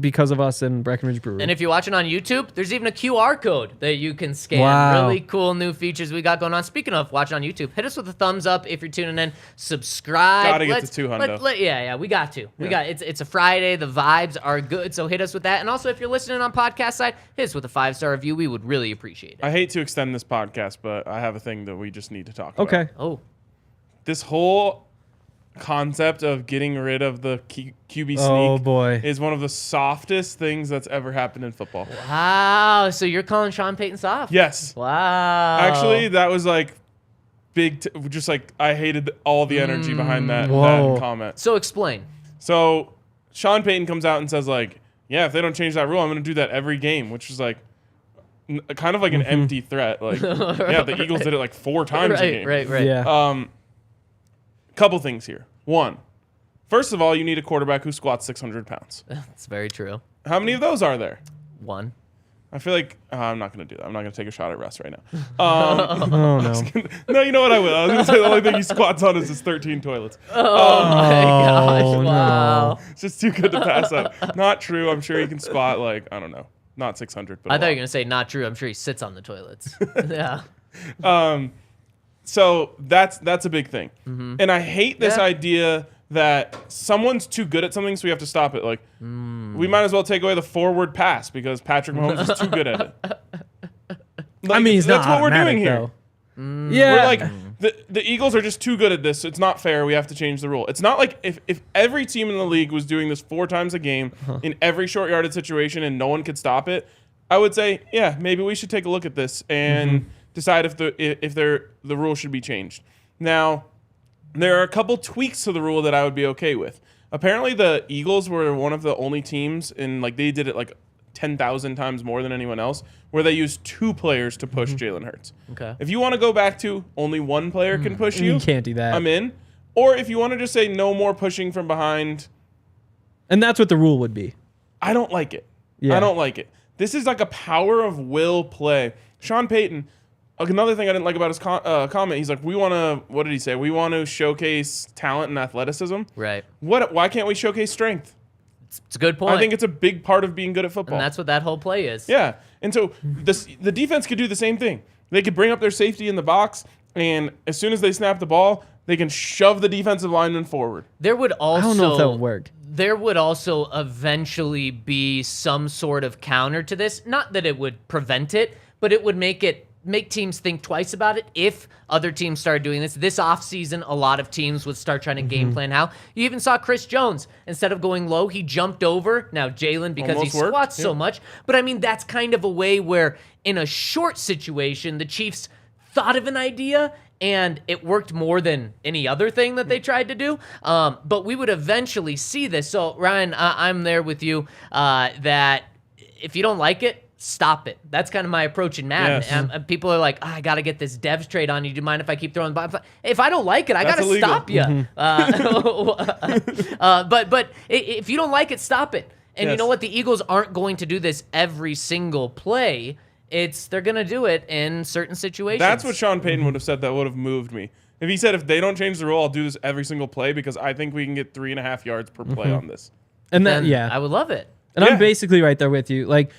because of us and Breckenridge Brewery. And if you're watching on YouTube, there's even a QR code that you can scan. Wow. Really cool new features we got going on. Speaking of watching on YouTube, hit us with a thumbs up if you're tuning in. Subscribe. Gotta get to 200. Yeah, we got to. We got it's a Friday. The vibes are good, so hit us with that. And also, if you're listening on podcast side, hit us with a 5-star review. We would really appreciate it. I hate to extend this podcast, but I have a thing that we just need to talk about. Okay. Oh, This whole concept of getting rid of the QB sneak Oh, boy. is one of the softest things that's ever happened in football. wow. So you're calling Sean Payton soft? Yes. Wow. Actually, that was like just like I hated all the energy behind that Whoa. comment. So explain. So Sean Payton comes out and says like, yeah, if they don't change that rule, I'm going to do that every game, which is like kind of like an empty threat. Like, yeah, the Eagles did it like 4 times a game. Right. Yeah. Couple things here. One, first of all, you need a quarterback who squats 600 pounds. That's very true. How many of those are there? 1. I feel like I'm not going to do that. I'm not going to take a shot at Russ right now. Oh, no. No, you know what I will. I was going to say the only thing he squats on is his 13 toilets. Oh my gosh. no. Wow. It's just too good to pass up. Not true. I'm sure he can squat like, I don't know, not 600. But I thought you were going to say not true. I'm sure he sits on the toilets. Yeah. So that's a big thing. And I hate this Yeah. idea that someone's too good at something, so we have to stop it. Like, we might as well take away the forward pass because Patrick Mahomes is too good at it. Like, I mean, he's that's not what we're doing automatic, here. though. Yeah. We're like, the Eagles are just too good at this, so it's not fair. We have to change the rule. It's not like if every team in the league was doing this 4 times a game in every short yarded situation and no one could stop it, I would say, yeah, maybe we should take a look at this and decide if the rule should be changed. Now, there are a couple tweaks to the rule that I would be okay with. Apparently, the Eagles were one of the only teams they did it like 10,000 times more than anyone else, where they used 2 players to push Jalen Hurts. Okay. If you want to go back to only 1 player can push you, You can't do that. I'm in. Or if you want to just say no more pushing from behind, And that's what the rule would be. I don't like it. Yeah. I don't like it. This is like a power of will play. Sean Payton, another thing I didn't like about his comment, he's like, what did he say? We want to showcase talent and athleticism. Right. Why can't we showcase strength? It's a good point. I think it's a big part of being good at football. and that's what that whole play is. Yeah. And so the defense could do the same thing. They could bring up their safety in the box, and as soon as they snap the ball, they can shove the defensive lineman forward. There would also I don't know if that would work. There would also eventually be some sort of counter to this. Not that it would prevent it, but it would make teams think twice about it if other teams started doing this. This offseason, a lot of teams would start trying to game plan how. You even saw Chris Jones. Instead of going low, he jumped over. Now, Jalen, because Almost he worked, squats so yeah. much. But, I mean, that's kind of a way where in a short situation, the Chiefs thought of an idea and it worked more than any other thing that they tried to do. But we would eventually see this. So, Ryan, I'm there with you that if you don't like it, stop it. That's kind of my approach in Madden. Yes. And people are like, I got to get this devs trade on you. Do you mind if I keep throwing the ball? If I don't like it, I got to illegal. stop you. But if you don't like it, stop it. And you Yes. know what? The Eagles aren't going to do this every single play. They're going to do it in certain situations. That's what Sean Payton would have said that would have moved me. If he said, if they don't change the rule, I'll do this every single play because I think we can get 3.5 yards per play on this. And Then that, yeah. I would love it. And Yeah. I'm basically right there with you. Like,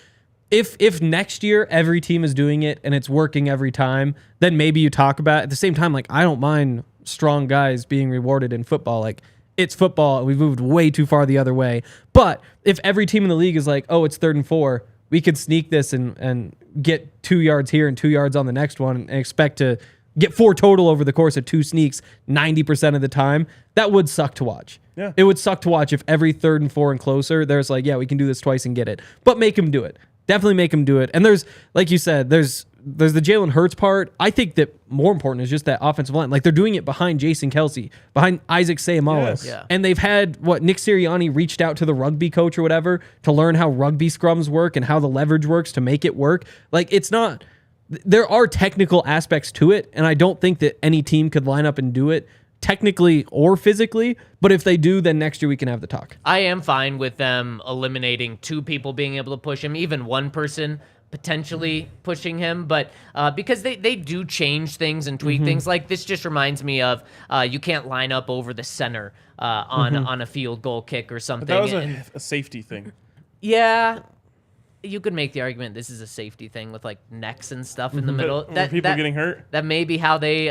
if next year every team is doing it and it's working every time, then maybe you talk about it. At the same time, like, I don't mind strong guys being rewarded in football. Like, it's football, and we've moved way too far the other way. But if every team in the league is like, oh, it's 3rd and 4, we could sneak this and get 2 yards here and 2 yards on the next one and expect to get 4 total over the course of 2 sneaks 90% of the time, that would suck to watch. Yeah. It would suck to watch if every 3rd and 4 and closer, there's like, yeah, we can do this twice and get it. But make them do it. Definitely make them do it. And there's, like you said, there's the Jalen Hurts part. I think that more important is just that offensive line. Like, they're doing it behind Jason Kelsey, behind Isaac Seumalo. Yes. Yeah. And they've had, Nick Sirianni reached out to the rugby coach or whatever to learn how rugby scrums work and how the leverage works to make it work. Like, it's not, there are technical aspects to it, and I don't think that any team could line up and do it technically or physically, but if they do, then next year we can have the talk. I am fine with them eliminating 2 people being able to push him, even 1 person potentially pushing him, but because they do change things and tweak things. Like, this just reminds me of you can't line up over the center on a field goal kick or something. But that was a safety thing. Yeah. You could make the argument this is a safety thing with like necks and stuff in the middle. People getting hurt. That may be how they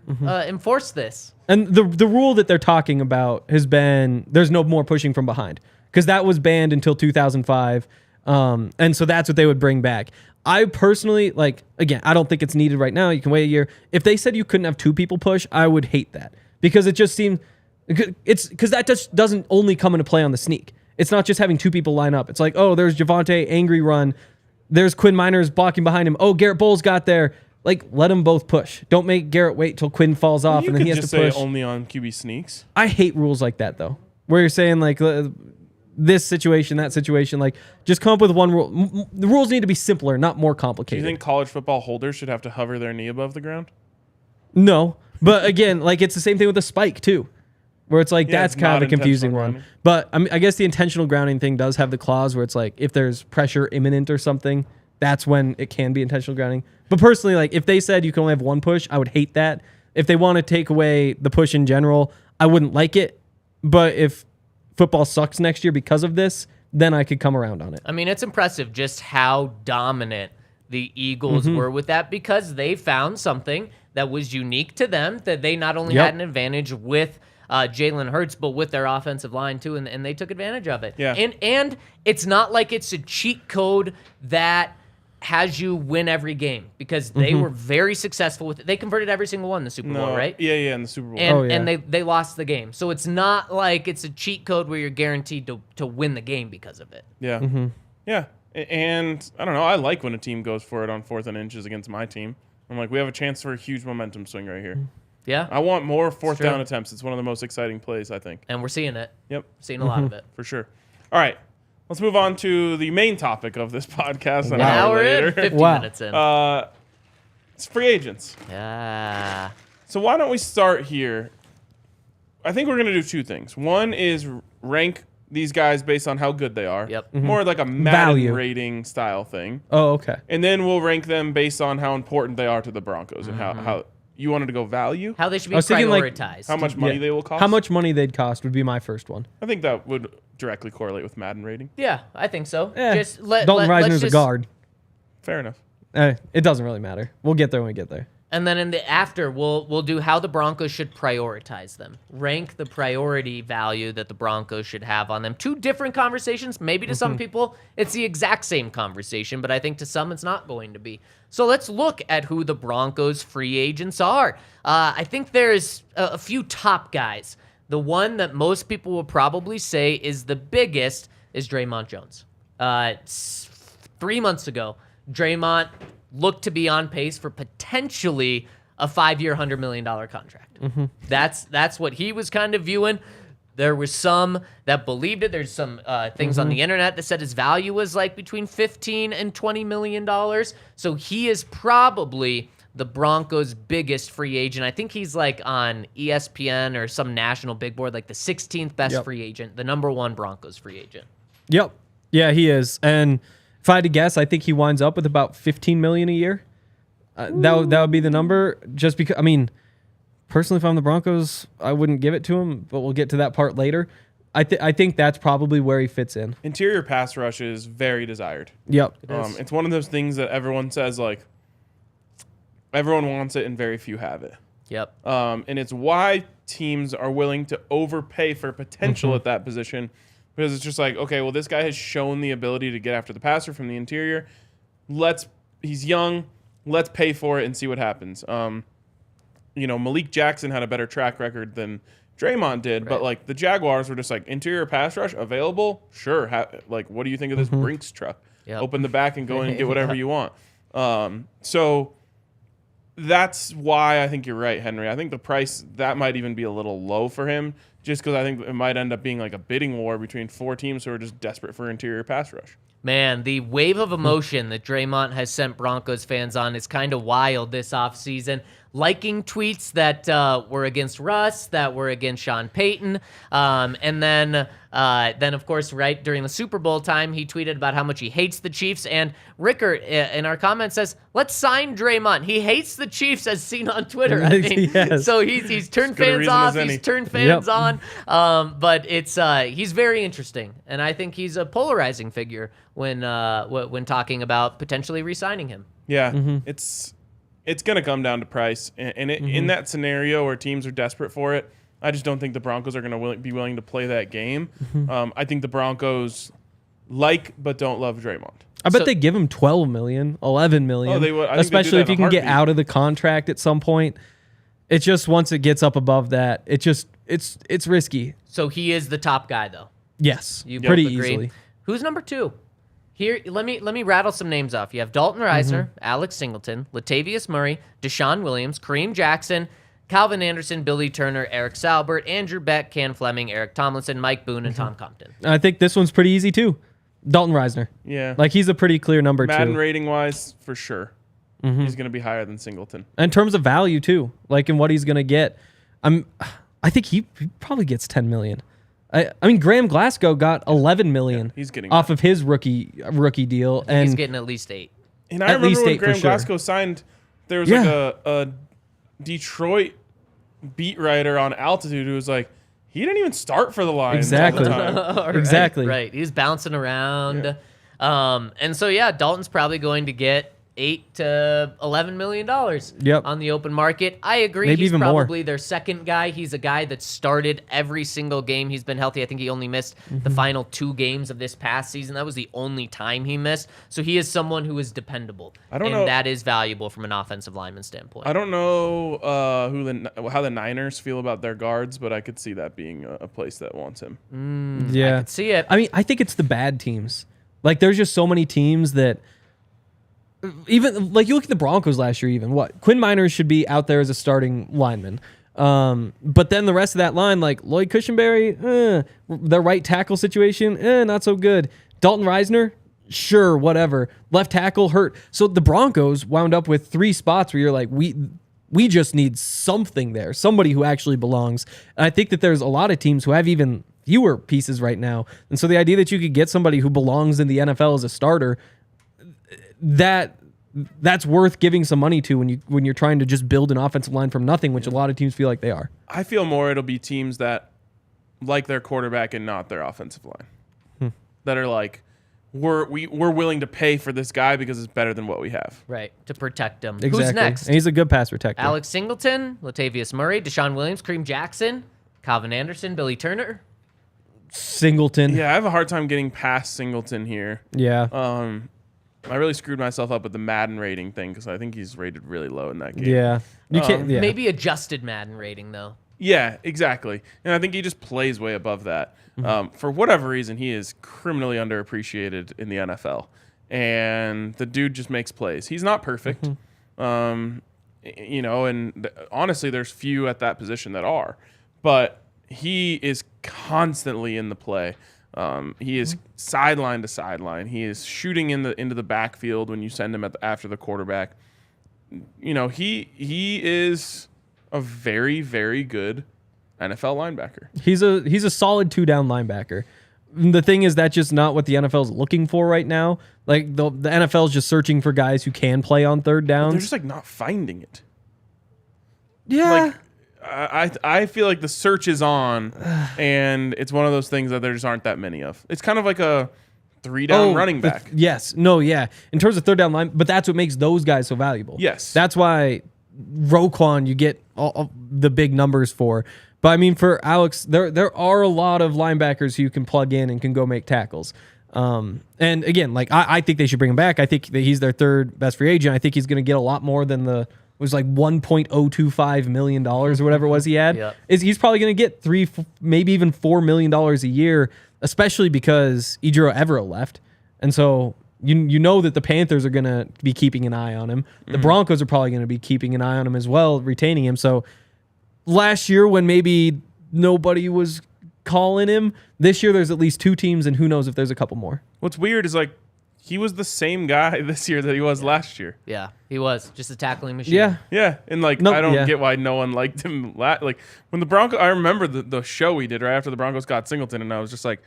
enforce this. And the rule that they're talking about has been there's no more pushing from behind because that was banned until 2005, and so that's what they would bring back. I personally again, I don't think it's needed right now. You can wait a year. If they said you couldn't have two people push, I would hate that because it just seems because that just doesn't only come into play on the sneak. It's not just having two people line up. It's like, oh, there's Javonte, angry run. There's Quinn Miners blocking behind him. Oh, Garrett Bowles got there. Let them both push. Don't make Garrett wait till Quinn falls off and then he has to push. You could just say only on QB sneaks. I hate rules like that, though, where you're saying, this situation, that situation. Just come up with one rule. The rules need to be simpler, not more Do complicated. you think college football holders should have to hover their knee above the ground? No. But, again, it's the same thing with the spike, too. Where it's that's kind of a confusing one. But I guess the intentional grounding thing does have the clause where it's if there's pressure imminent or something, that's when it can be intentional grounding. But personally, if they said you can only have one push, I would hate that. If they want to take away the push in general, I wouldn't like it. But if football sucks next year because of this, then I could come around on it. I mean, it's impressive just how dominant the Eagles were with that because they found something that was unique to them, that they not only had an advantage with Jalen Hurts, but with their offensive line too, and they took advantage of it. Yeah. And it's not like it's a cheat code that has you win every game because they were very successful with it. They converted every single one in the Super Bowl, right? Yeah, in the Super Bowl. And they lost the game. So it's not like it's a cheat code where you're guaranteed to win the game because of it. Yeah. Yeah. And I don't know, I like when a team goes for it on 4th and inches against my team. I'm we have a chance for a huge momentum swing right here. Yeah. I want more 4th down attempts. It's one of the most exciting plays, I think. And we're seeing it. Yep. Seeing a lot of it. For sure. All right. Let's move on to the main topic of this podcast. An hour later. in, 50 minutes in. It's free agents. Yeah. So why don't we start here? I think we're going to do two things. One is rank these guys based on how good they are. Yep. More like a Madden rating style thing. Oh, okay. And then we'll rank them based on how important they are to the Broncos and how you wanted to go value. How they should be thinking, prioritized. How much money they will cost. How much money they'd cost would be my first one. I think that would directly correlate with Madden rating. Yeah, I think so. Dalton Risner's a guard. Fair enough. It doesn't really matter. We'll get there when we get there. And then in the after, we'll do how the Broncos should prioritize them. Rank the priority value that the Broncos should have on them. Two different conversations. Maybe to some people, it's the exact same conversation, but I think to some it's not going to be. So let's look at who the Broncos free agents are. I think there's a few top guys. The one that most people will probably say is the biggest is Dre'Mont Jones. 3 months ago, Dre'Mont looked to be on pace for potentially a 5-year, $100 million contract. That's what he was kind of viewing. There was some that believed it. There's some things on the internet that said his value was between $15 and $20 million. So he is probably the Broncos' biggest free agent. I think he's on ESPN or some national big board, the 16th best free agent, the number 1 Broncos free agent. Yep. Yeah, he is. And if I had to guess, I think he winds up with about $15 million a year. That would be the number. Just because, personally, if I'm the Broncos, I wouldn't give it to him, but we'll get to that part later. I think that's probably where he fits in. Interior pass rush is very desired. Yep. It's one of those things that everyone says everyone wants it and very few have it. Yep. And it's why teams are willing to overpay for potential at that position. Because it's just okay, well, this guy has shown the ability to get after the passer from the interior. He's young. Let's pay for it and see what happens. Malik Jackson had a better track record than Dre'Mont did, but the Jaguars were just interior pass rush available. Sure. What do you think of this Brinks truck? Yep. Open the back and go in and get whatever you want. So that's why I think you're right, Henry. I think the price, that might even be a little low for him, just because I think it might end up being a bidding war between 4 teams who are just desperate for interior pass rush. Man, the wave of emotion that Dre'Mont has sent Broncos fans on is kind of wild this offseason. Liking tweets that were against Russ, that were against Sean Payton. And then, of course, right during the Super Bowl time, he tweeted about how much he hates the Chiefs. And Rickert in our comments says, let's sign Dre'Mont. He hates the Chiefs as seen on Twitter. Yes. So he's turned fans off. He's turned fans on. on. But it's he's very interesting, and I think he's a polarizing figure when talking about potentially re-signing him. Yeah, it's going to come down to price, and in that scenario where teams are desperate for it, I just don't think the Broncos are going to be willing to play that game. I think the Broncos like but don't love Dre'Mont. I bet they give him $12 million, $11 million. Oh, they would. Especially if you can get out of the contract at some point. It's just once it gets up above that, it's risky. So he is the top guy, though. Yes, You pretty both agree? easily. Who's number 2? Here, let me rattle some names off. You have Dalton Risner, Alex Singleton, Latavius Murray, Deshaun Williams, Kareem Jackson, Calvin Anderson, Billy Turner, Eric Salbert, Andrew Beck, Ken Fleming, Eric Tomlinson, Mike Boone, and Tom Compton. I think this one's pretty easy too. Dalton Risner. Yeah. Like he's a pretty clear number Madden 2. rating-wise, for sure. He's going to be higher than Singleton. In terms of value too, like in what he's going to get. I think he probably gets $10 million. I mean, Graham Glasgow got $11 million he's getting off that. of his rookie deal. And He's getting at least 8. And I At remember least when 8 for Graham sure. Glasgow signed, there was like a Detroit beat writer on Altitude who was like, he didn't even start for the Lions all the Exactly. time. Exactly. Right. He's bouncing around. And so, yeah, Dalton's probably going to get $8 to $11 million on the open market. I agree. Maybe he's even more. probably their second guy. He's a guy that started every single game. He's been healthy. I think he only missed the final 2 games of this past season. That was the only time he missed. So he is someone who is dependable. I don't know. That is valuable from an offensive lineman standpoint. I don't know how the Niners feel about their guards, but I could see that being a place that wants him. yeah, I could see it. I mean, I think it's the bad teams. Like there's just so many teams that even like you look at the Broncos last year. Even Quinn Miners should be out there as a starting lineman. But then the rest of that line, like Lloyd Cushenberry, the right tackle situation, not so good. Dalton Risner, sure, whatever. Left tackle hurt. So the Broncos wound up with 3 spots where you're like, we just need something there, somebody who actually belongs. And I think that there's a lot of teams who have even fewer pieces right now. And so the idea that you could get somebody who belongs in the NFL as a starter, that's worth giving some money to when you're trying to just build an offensive line from nothing, which a lot of teams feel like they are. I feel more it'll be teams that like their quarterback and not their offensive line. That are like, we're willing to pay for this guy because it's better than what we have. Right, to protect him. Exactly. Who's next? And he's a good pass protector. Alex Singleton, Latavius Murray, Deshaun Williams, Kareem Jackson, Calvin Anderson, Billy Turner. Singleton. Yeah, I have a hard time getting past Singleton here. Yeah. I really screwed myself up with the Madden rating thing because I think he's rated really low in that game. Yeah. You can't. Yeah. Maybe adjusted Madden rating, though. Yeah, exactly. And I think he just plays way above that. For whatever reason, he is criminally underappreciated in the NFL. And the dude just makes plays. He's not perfect. And honestly, there's few at that position that are. But he is constantly in the play. He is sideline to sideline. He is shooting into the backfield when you send him after the quarterback. He is a very, very good NFL linebacker. He's a solid 2-down linebacker. The thing is, that's just not what the NFL is looking for right now. Like the NFL is just searching for guys who can play on third downs. They're just like not finding it. Yeah. I feel like the search is on, and it's one of those things that there just aren't that many of. It's kind of like a 3-down running back. Yes. No, yeah. In terms of third down line, but that's what makes those guys so valuable. Yes. That's why Roquan you get all the big numbers for. But I mean, for Alex, there are a lot of linebackers who you can plug in and can go make tackles. And again, like I think they should bring him back. I think that he's their third best free agent. I think he's going to get a lot more than it was like $1.025 million or whatever it was he had. Yeah. He's probably going to get $3, maybe even $4 million a year, especially because Ejiro Evero left. And so you know that the Panthers are going to be keeping an eye on him. The Broncos are probably going to be keeping an eye on him as well, retaining him. So last year when maybe nobody was calling him, this year there's at least 2 teams, and who knows if there's a couple more. What's weird is like he was the same guy this year that he was last year. Yeah, he was just a tackling machine. Yeah. Yeah, and like I don't get why no one liked him. Like when the Broncos, I remember the show we did right after the Broncos got Singleton, and I was just like,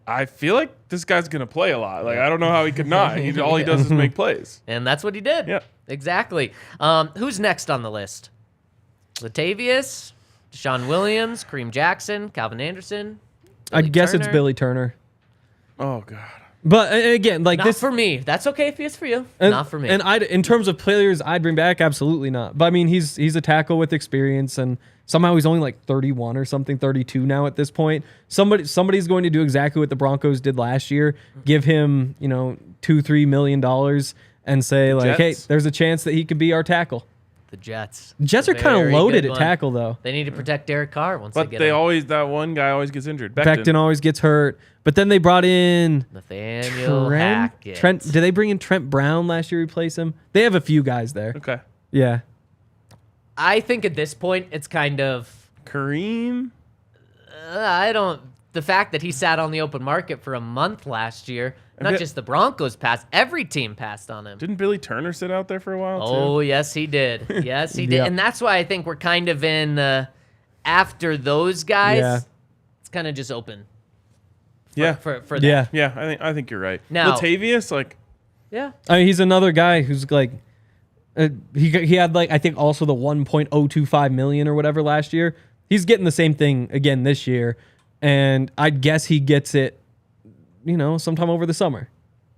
I feel like this guy's gonna play a lot. Like I don't know how he could not. All he does is make plays, and that's what he did. Yeah, exactly. Who's next on the list? Latavius. Deshaun Williams, Kareem Jackson, Calvin Anderson. I guess Turner. it's Billy Turner. Oh God. But again, like Not this for me. That's okay if it's for you. and, Not for me. And in terms of players I'd bring back, absolutely not. But I mean, he's a tackle with experience, and somehow he's only like 31 or something, 32 now at this point. Somebody's going to do exactly what the Broncos did last year. Give him, $2-3 million and say like, hey, Jets. there's a chance that he could be our tackle. The Jets. Jets are kind of Very loaded good at one. tackle though. They need to protect Derek Carr once But they get they him. always that one guy always gets injured. Becton always gets hurt, but then they brought in Nathaniel Hackett. Trent. Did they bring in Trent Brown last year to replace him? They have a few guys there. Okay. Yeah. I think at this point it's kind of Kareem. the fact that he sat on the open market for a month last year, not bit- just the Broncos passed, every team passed on him. Didn't Billy Turner sit out there for a while Oh, too? yes, he did. Yes, he did. Yep. And that's why I think we're kind of in after those guys. Yeah. It's kind of just open. Yeah. For that. Yeah. Yeah, I think you're right. Now- Latavius, like, Yeah. I mean, he's another guy who's like, he had like I think also the 1.025 million or whatever last year. He's getting the same thing again this year, and I'd guess he gets it, sometime over the summer.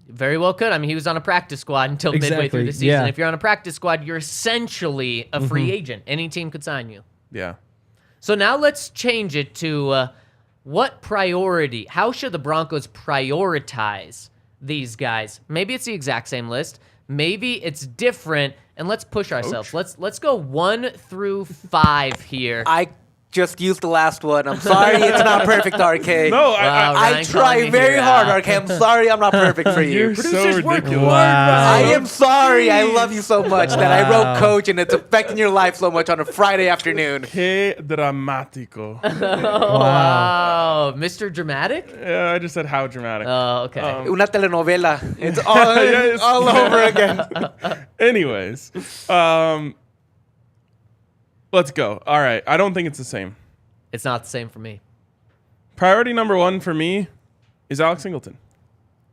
Very well could. I mean, he was on a practice squad until midway Exactly, through the season. yeah. If you're on a practice squad, you're essentially a free agent. Any team could sign you. yeah. So now let's change it to what priority? How should the Broncos prioritize these guys? Maybe it's the exact same list. Maybe it's different. And let's push ourselves. Let's go 1 through 5 here. I just used the last one. I'm sorry, it's not perfect, RK. No, Wow, I Ryan calling try me very here, hard, Al. RK. I'm sorry I'm not perfect for you. You're so Producers work ridiculous. Wow. I am sorry. I love you so much that I wrote coach and it's affecting your life so much on a Friday afternoon. Que dramatico. Wow. Mr. Dramatic? Yeah, I just said how dramatic. Oh, okay. Una telenovela. It's all, Yes. all over again. Anyways, let's go. All right. I don't think it's the same. It's not the same for me. Priority number 1 for me is Alex Singleton.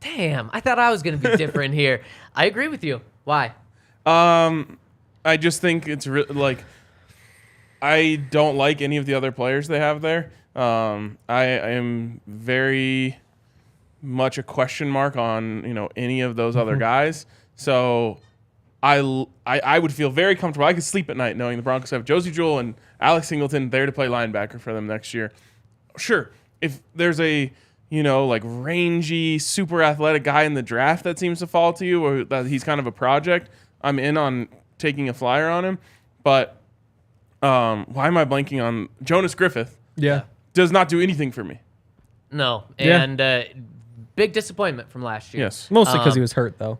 Damn, I thought I was going to be different here. I agree with you. Why? I just think it's like I don't like any of the other players they have there. I am very much a question mark on any of those other guys. So I would feel very comfortable. I could sleep at night knowing the Broncos have Josie Jewell and Alex Singleton there to play linebacker for them next year. Sure, if there's a like rangy, super athletic guy in the draft that seems to fall to you, or that he's kind of a project, I'm in on taking a flyer on him. But why am I blanking on Jonas Griffith? Yeah. Does not do anything for me. No. Yeah. And big disappointment from last year. Yes, Mostly because he was hurt though.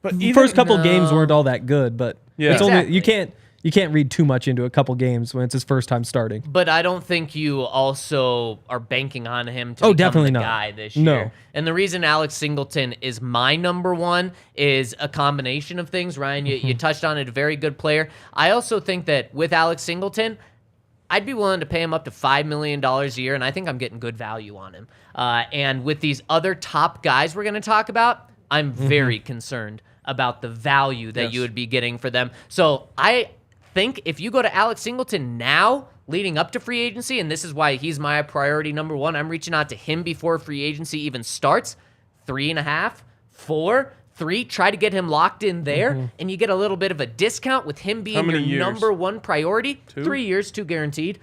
but The even first couple No. games weren't all that good, but Yeah. it's only Exactly. you can't read too much into a couple games when it's his first time starting. But I don't think you also are banking on him to Oh, become definitely the not. guy this year. No. And the reason Alex Singleton is my number 1 is a combination of things. Ryan, you touched on it, a very good player. I also think that with Alex Singleton, I'd be willing to pay him up to $5 million a year, and I think I'm getting good value on him. And with these other top guys we're going to talk about, I'm very concerned about the value that you would be getting for them. So I think if you go to Alex Singleton now, leading up to free agency, and this is why he's my priority number 1, I'm reaching out to him before free agency even starts, 3.5, 4, 3, try to get him locked in there, and you get a little bit of a discount with him being many your years? number 1 priority. 2? 3 years, 2 guaranteed.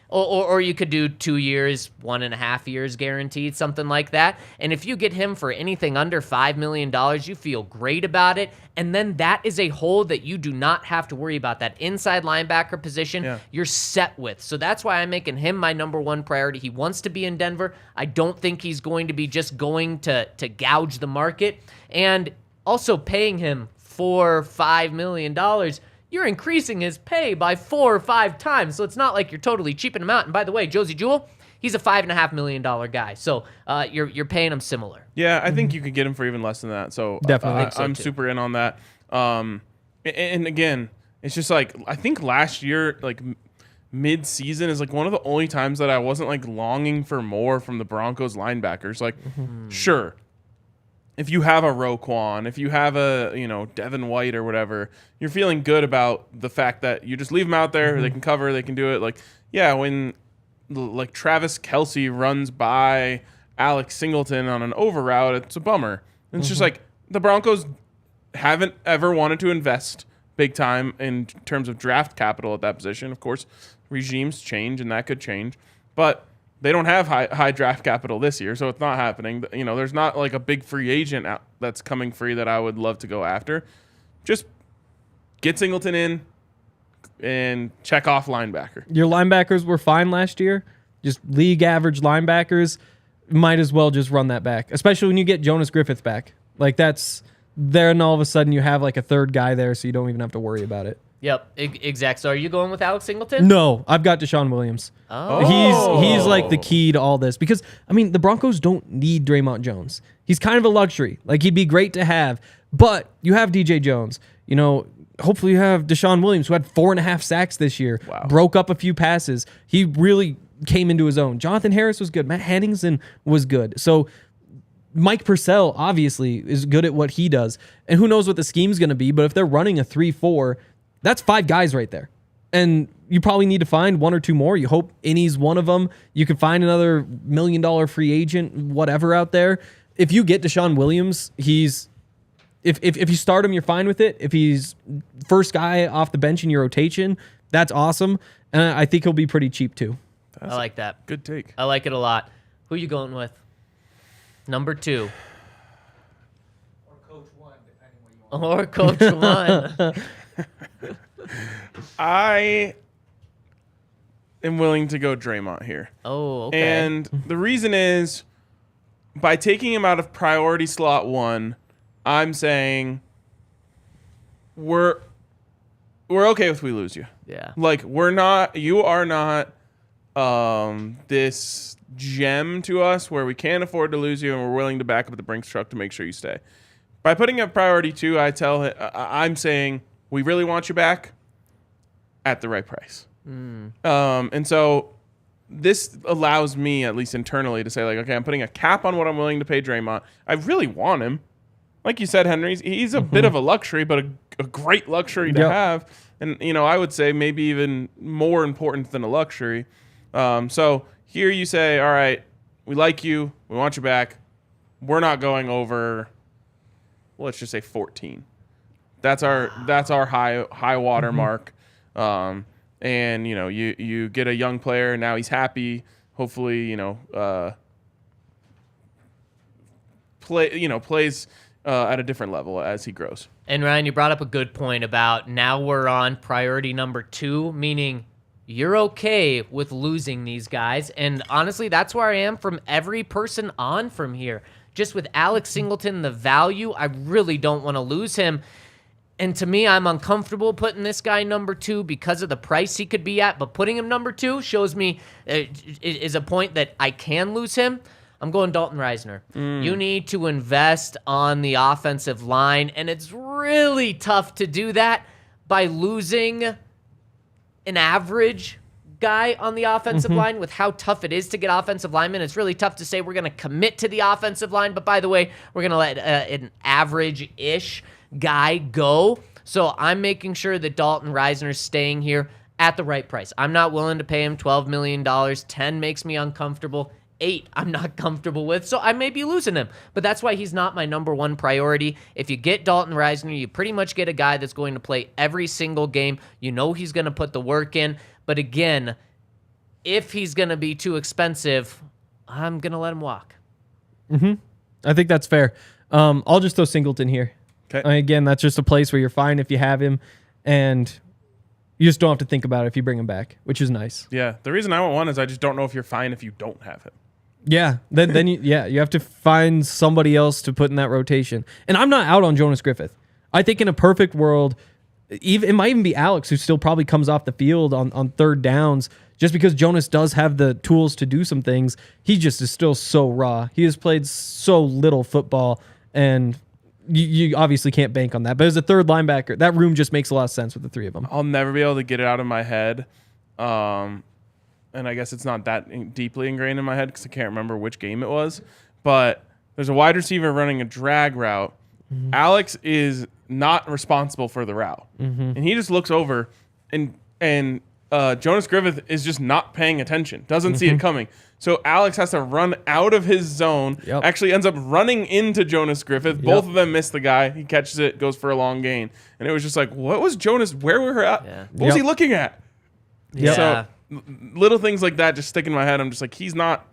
Or you could do 2 years, 1.5 years guaranteed, something like that. And if you get him for anything under $5 million, you feel great about it. And then that is a hole that you do not have to worry about. That inside linebacker position, you're set with. So that's why I'm making him my number 1 priority. He wants to be in Denver. I don't think he's going to be just going to gouge the market. And also paying him $4-5 million, you're increasing his pay by 4 or 5 times. So it's not like you're totally cheaping him out. And by the way, Josie Jewell, he's a $5.5 million guy. So you're paying him similar. Yeah, I think you could get him for even less than that. So Definitely. I think so, I'm too. super in on that. And again, it's just like I think last year, like mid-season, is like one of the only times that I wasn't like longing for more from the Broncos linebackers. Like, sure, if you have a Roquan, if you have a, Devin White or whatever, you're feeling good about the fact that you just leave them out there. They can cover, they can do it. Like, yeah, when like Travis Kelce runs by Alex Singleton on an over route, it's a bummer. And it's just like the Broncos haven't ever wanted to invest big time in terms of draft capital at that position. Of course, regimes change and that could change, but they don't have high draft capital this year, so it's not happening. There's not like a big free agent out that's coming free that I would love to go after. Just get Singleton in and check off linebacker. Your linebackers were fine last year, just league average linebackers. Might as well just run that back, especially when you get Jonas Griffith back. Like that's there, and all of a sudden you have like a third guy there, so you don't even have to worry about it. Yep, exact. So are you going with Alex Singleton? No, I've got Deshaun Williams. Oh. He's like the key to all this because, the Broncos don't need Dre'Mont Jones. He's kind of a luxury. Like, he'd be great to have, but you have DJ Jones. Hopefully you have Deshaun Williams, who had 4.5 sacks this year, broke up a few passes. He really came into his own. Jonathan Harris was good. Matt Henningsen was good. So Mike Purcell, obviously, is good at what he does. And who knows what the scheme's going to be, but if they're running a 3-4, that's 5 guys right there. And you probably need to find 1 or 2 more. You hope Innie's one of them. You can find another $1 million free agent, whatever out there. If you get Deshaun Williams, if you start him, you're fine with it. If he's first guy off the bench in your rotation, that's awesome. And I think he'll be pretty cheap too. I like that. Good take. I like it a lot. Who you going with? Number 2. Or Coach 1, depending what you want. Or Coach 1. I am willing to go Dre'Mont here. Oh, okay. And the reason is, by taking him out of priority slot 1, I'm saying we're okay if we lose you. Yeah. Like, you are not this gem to us where we can't afford to lose you and we're willing to back up the Brinks truck to make sure you stay. By putting up priority 2, I'm saying we really want you back at the right price. And so this allows me, at least internally, to say, like, okay, I'm putting a cap on what I'm willing to pay Dre'Mont. I really want him. Like you said, Henry, he's a bit of a luxury, but a great luxury to have. And, I would say maybe even more important than a luxury. So here you say, all right, we like you. We want you back. We're not going over, let's just say 14. That's our high water mark. And you get a young player, now he's happy. Hopefully, plays at a different level as he grows. And Ryan, you brought up a good point about now we're on priority number 2, meaning you're okay with losing these guys. And honestly, that's where I am from every person on from here. Just with Alex Singleton, the value, I really don't want to lose him. And to me, I'm uncomfortable putting this guy number 2 because of the price he could be at. But putting him number 2 shows me is a point that I can lose him. I'm going Dalton Risner. You need to invest on the offensive line, and it's really tough to do that by losing an average guy on the offensive line. With how tough it is to get offensive linemen, it's really tough to say we're going to commit to the offensive line, but by the way, we're going to let an average-ish guy go. So I'm making sure that Dalton Risner's staying here at the right price. I'm not willing to pay him $12 million. 10 makes me uncomfortable. 8 I'm not comfortable with, so I may be losing him. But that's why he's not my number 1 priority. If you get Dalton Risner, you pretty much get a guy that's going to play every single game. You know he's going to put the work in. But again, if he's going to be too expensive, I'm going to let him walk. I think that's fair. I'll just throw Singleton here. Okay. Again, that's just a place where you're fine if you have him, and you just don't have to think about it if you bring him back, which is nice. Yeah. The reason I want 1 is I just don't know if you're fine if you don't have him. Yeah, then you have to find somebody else to put in that rotation. And I'm not out on Jonas Griffith. I think in a perfect world, it might even be Alex who still probably comes off the field on third downs, just because Jonas does have the tools to do some things. He just is still so raw. He has played so little football, and you obviously can't bank on that. But as a third linebacker, that room just makes a lot of sense with the 3 of them. I'll never be able to get it out of my head. And I guess it's not that deeply ingrained in my head because I can't remember which game it was. But There's a wide receiver running a drag route. Alex is not responsible for the route. And he just looks over, and Jonas Griffith is just not paying attention, doesn't see it coming. So Alex has to run out of his zone, actually ends up running into Jonas Griffith. Both of them miss the guy. He catches it, goes for a long gain. And it was just like, what was Jonas, where were at? Yeah. What was he looking at? Yeah. So little things like that just stick in my head. I'm just like, he's not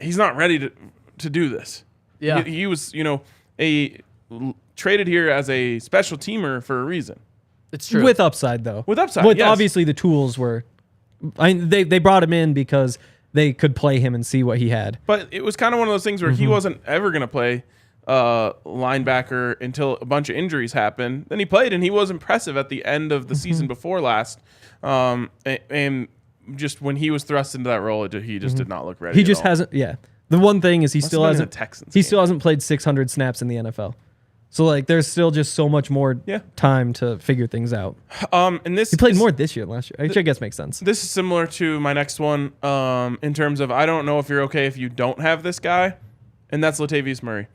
ready to do this. Yeah. He was, traded here as a special teamer for a reason. It's true. With upside, though. With upside, yes. Obviously, the tools were... they brought him in because they could play him and see what he had. But it was kind of one of those things where he wasn't ever going to play linebacker until a bunch of injuries happened. Then he played, and he was impressive at the end of the season before last. And just when he was thrust into that role, he just did not look ready. He just hasn't... Yeah. The one thing is he still hasn't played 600 snaps in the NFL. So, like, there's still just so much more time to figure things out. And he played more this year than last year, which I guess makes sense. This is similar to my next one in terms of I don't know if you're okay if you don't have this guy, and that's Latavius Murray.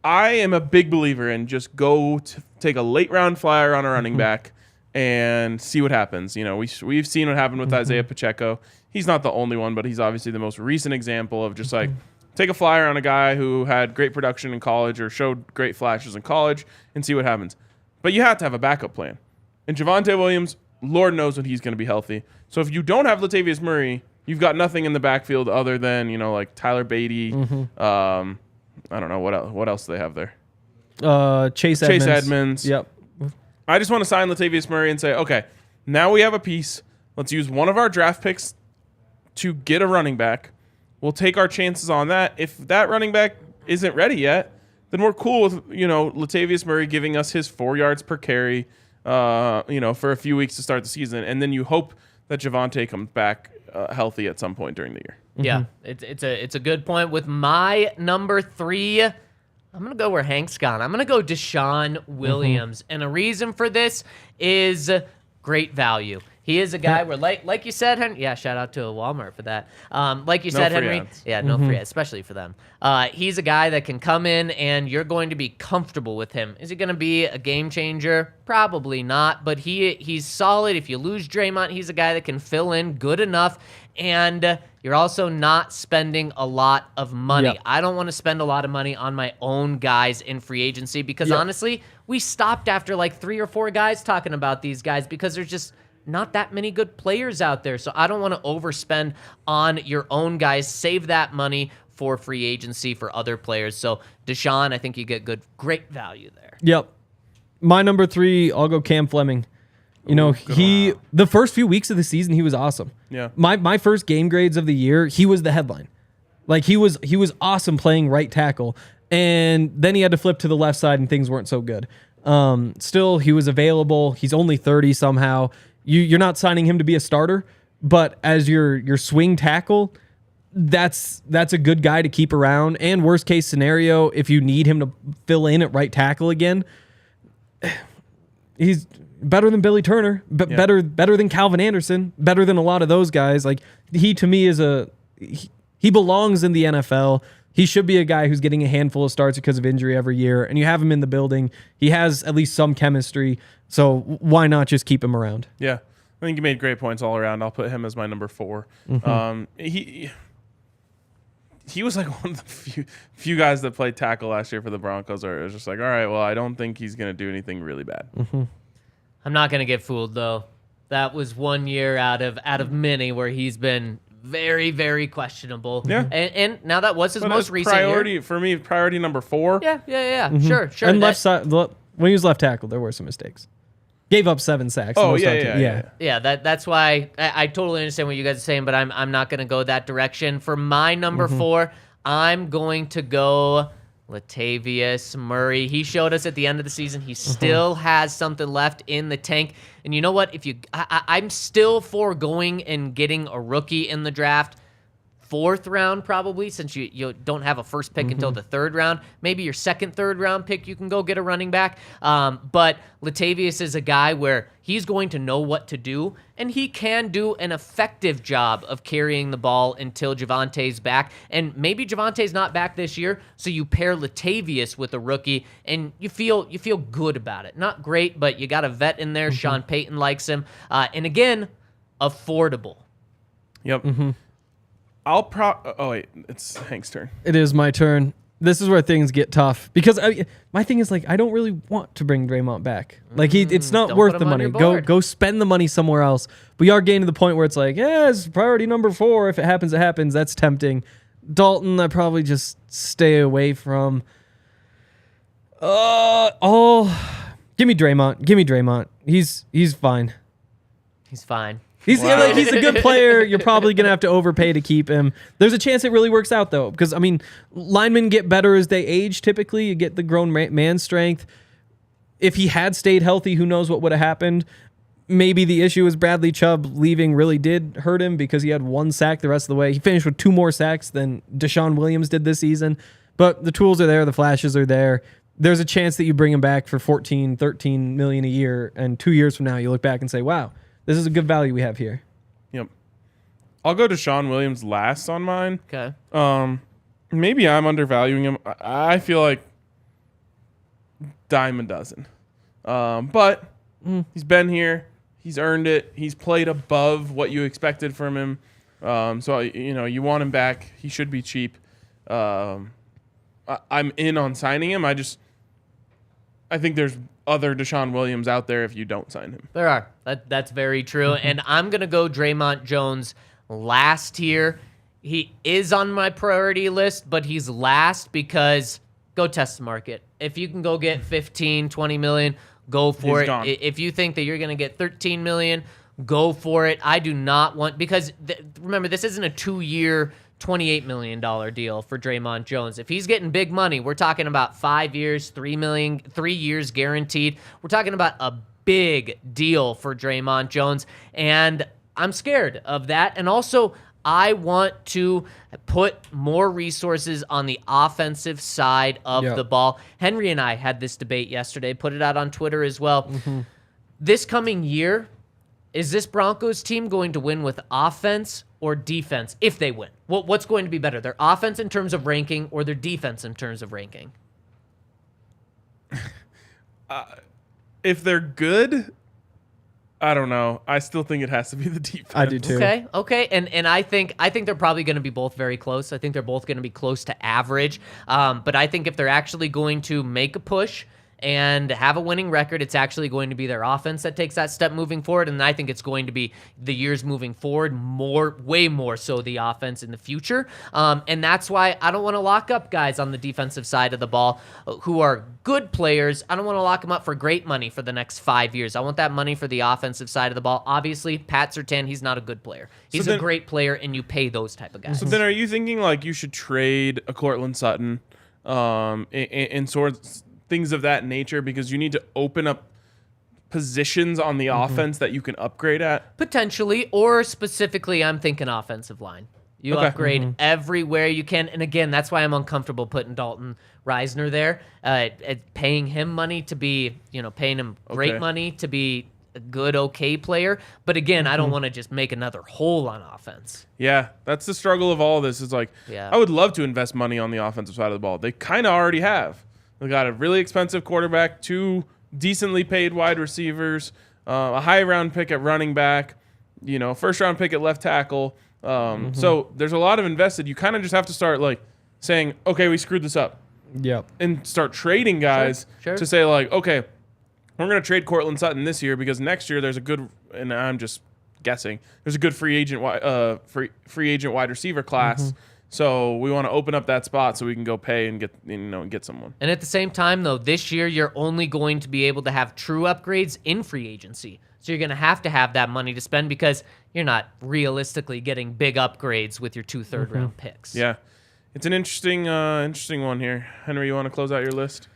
I am a big believer in just go to take a late round flyer on a running back and see what happens. We've seen what happened with Isaiah Pacheco. He's not the only one, but he's obviously the most recent example of just like take a flyer on a guy who had great production in college or showed great flashes in college and see what happens. But you have to have a backup plan. And Javonte Williams, Lord knows when he's going to be healthy. So if you don't have Latavius Murray, you've got nothing in the backfield other than, like Tyler Beatty. I don't know. What else do they have there? Chase Edmonds. Yep. I just want to sign Latavius Murray and say, okay, now we have a piece. Let's use one of our draft picks to get a running back. We'll take our chances on that. If that running back isn't ready yet, then we're cool with, Latavius Murray giving us his 4 yards per carry, for a few weeks to start the season. And then you hope that Javonte comes back healthy at some point during the year. Yeah, it's a good point. With my number 3, I'm going to go where Hank's gone. I'm going to go Deshaun Williams. And a reason for this is great value. He is a guy where, like you said, Henry. Yeah, shout out to Walmart for that. Like you said, Henry. Ads. Yeah, no free ads, especially for them. He's a guy that can come in and you're going to be comfortable with him. Is he going to be a game changer? Probably not. But he's solid. If you lose Dre'Mont, he's a guy that can fill in good enough. And you're also not spending a lot of money. Yep. I don't want to spend a lot of money on my own guys in free agency because honestly, we stopped after like 3 or 4 guys talking about these guys because there's just not that many good players out there. So I don't want to overspend on your own guys. Save that money for free agency for other players. So Deshaun, I think you get great value there. Yep. My number 3, I'll go Cam Fleming. The first few weeks of the season, he was awesome. Yeah. My first game grades of the year, he was the headline. Like he was awesome playing right tackle. And then he had to flip to the left side and things weren't so good. Still, he was available. He's only 30 somehow. You're not signing him to be a starter, but as your swing tackle, that's a good guy to keep around. And worst case scenario, if you need him to fill in at right tackle again, he's better than Billy Turner, but better than Calvin Anderson, better than a lot of those guys. Like he to me is he belongs in the NFL. He should be a guy who's getting a handful of starts because of injury every year, and you have him in the building. He has at least some chemistry, so why not just keep him around? Yeah, I think you made great points all around. I'll put him as my number 4. He was like one of the few guys that played tackle last year for the Broncos, where it was just like, all right, well, I don't think he's going to do anything really bad. I'm not going to get fooled, though. That was 1 year out of many where he's been very, very questionable. Yeah. And now that was his But most recent priority year. For me, priority number 4. Yeah. Sure. And left side, when he was left tackle, there were some mistakes. Gave up 7 sacks. Oh, yeah. Yeah, that's why I totally understand what you guys are saying, but I'm not going to go that direction. For my number 4, I'm going to go Latavius Murray. He showed us at the end of the season he still has something left in the tank. And you know what? I'm still for going and getting a rookie in the draft. 4th round probably, since you don't have a first pick until the 3rd round. Maybe your 2nd, 3rd round pick, you can go get a running back. But Latavius is a guy where he's going to know what to do, and he can do an effective job of carrying the ball until Javonte's back. And maybe Javonte's not back this year, so you pair Latavius with a rookie, and you feel good about it. Not great, but you got a vet in there. Sean Payton likes him. And again, affordable. Yep. Oh, wait. It's Hank's turn. It is my turn. This is where things get tough because my thing is I don't really want to bring Dre'Mont back. It's not worth the money. Go spend the money somewhere else. We are getting to the point where it's it's priority number 4. If it happens, it happens. That's tempting. Dalton, I probably just stay away from. Give me Dre'Mont. Give me Dre'Mont. He's fine. He's fine. He's he's a good player. You're probably going to have to overpay to keep him. There's a chance it really works out, though, because, linemen get better as they age, typically. You get the grown man strength. If he had stayed healthy, who knows what would have happened. Maybe the issue is Bradley Chubb leaving really did hurt him because he had 1 sack the rest of the way. He finished with 2 more sacks than Deshaun Williams did this season. But the tools are there. The flashes are there. There's a chance that you bring him back for $14, $13 million a year, and 2 years from now you look back and say, wow, this is a good value we have here. Yep. I'll go to Deshaun Williams last on mine. Okay. Maybe I'm undervaluing him. I feel like dime a dozen. But he's been here. He's earned it. He's played above what you expected from him. So you want him back. He should be cheap. I'm in on signing him. I think there's other Deshaun Williams out there if you don't sign him. There are. That's very true. And I'm going to go Dre'Mont Jones last here. He is on my priority list, but he's last because go test the market. If you can go get 15, 20 million, go for it. Gone. If you think that you're going to get 13 million, go for it. I do not want, because remember, this isn't a 2-year, $28 million deal for Dre'Mont Jones. If he's getting big money, we're talking about 5 years, $3 million, 3 years guaranteed. We're talking about a big deal for Dre'Mont Jones, and I'm scared of that. And also, I want to put more resources on the offensive side of the ball. Henry and I had this debate yesterday, put it out on Twitter as well. This coming year, is this Broncos team going to win with offense or defense if they win? What's going to be better, their offense in terms of ranking or their defense in terms of ranking? If they're good, I don't know. I still think it has to be the defense. I do too. Okay. And I think they're probably going to be both very close. I think they're both going to be close to average. But I think if they're actually going to make a push and have a winning record, it's actually going to be their offense that takes that step moving forward. And I think it's going to be the years moving forward, way more so the offense in the future. And that's why I don't want to lock up guys on the defensive side of the ball who are good players. I don't want to lock them up for great money for the next 5 years. I want that money for the offensive side of the ball. Obviously, Pat Surtain, he's not a good player. He's a great player, and you pay those type of guys. So then are you thinking like you should trade a Courtland Sutton and sorts things of that nature because you need to open up positions on the offense that you can upgrade at? Potentially, or specifically, I'm thinking offensive line. You upgrade everywhere you can. And again, that's why I'm uncomfortable putting Dalton Risner there, paying him money to be, paying him great money to be a good, okay player. But again, I don't want to just make another hole on offense. Yeah, that's the struggle of all this. Is like, I would love to invest money on the offensive side of the ball. They kind of already have. They got a really expensive quarterback, 2 decently paid wide receivers, a high round pick at running back, first round pick at left tackle. So there's a lot of invested. You kind of just have to start like saying, okay, we screwed this up. Yep. And start trading guys to say like, okay, we're going to trade Courtland Sutton this year because next year there's a good, and I'm just guessing, there's a good free agent wide receiver class. So we want to open up that spot so we can go pay and get someone. And at the same time, though, this year you're only going to be able to have true upgrades in free agency. So you're going to have that money to spend because you're not realistically getting big upgrades with your 2 third-round picks. Yeah, it's an interesting one here. Henry, you want to close out your list?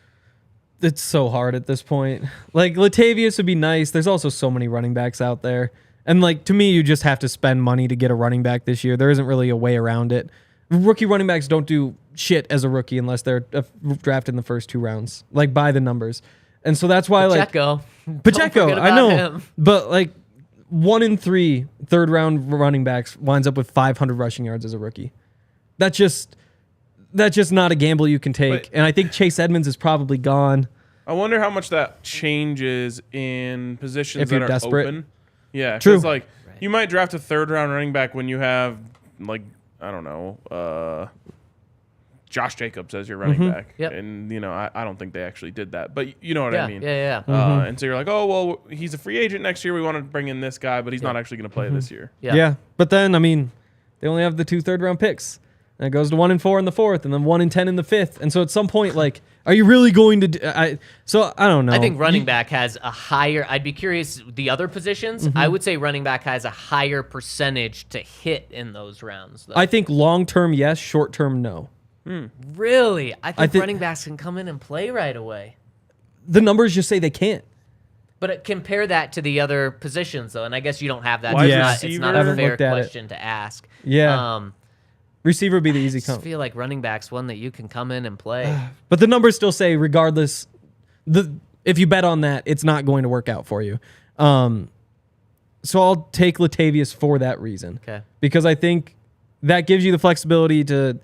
It's so hard at this point. Like Latavius would be nice. There's also so many running backs out there. And like to me, you just have to spend money to get a running back this year. There isn't really a way around it. Rookie running backs don't do shit as a rookie unless they're drafted in the first 2 rounds, like by the numbers. And so that's why Pacheco, I know, him. But like 1 in 3 third-round running backs winds up with 500 rushing yards as a rookie. That's just not a gamble you can take. And I think Chase Edmonds is probably gone. I wonder how much that changes in positions that are desperate. open. Yeah, true. Because like you might draft a 3rd-round running back when you have like I don't know. Josh Jacobs as your running back. Yep. And, I don't think they actually did that. But you know what I mean? Yeah. And so you're like, oh, well, he's a free agent next year. We want to bring in this guy, but he's not actually going to play this year. Yeah. But then, I mean, they only have the 2 third-round picks. And it goes to 1 and 4 in the 4th, and then 1 and 10 in the 5th. And so at some point, like, are you really going to so I don't know. I think running back has a higher, I'd be curious, the other positions, I would say running back has a higher percentage to hit in those rounds, though. I think long-term, yes. Short-term, no. Really? I think running backs can come in and play right away. The numbers just say they can't. But compare that to the other positions, though, and I guess you don't have that. It's not a fair question to ask. Yeah. Receiver would be the easy I come. feel like running back's one that you can come in and play. But the numbers still say, regardless, if you bet on that, it's not going to work out for you. So I'll take Latavius for that reason. Okay. Because I think that gives you the flexibility to,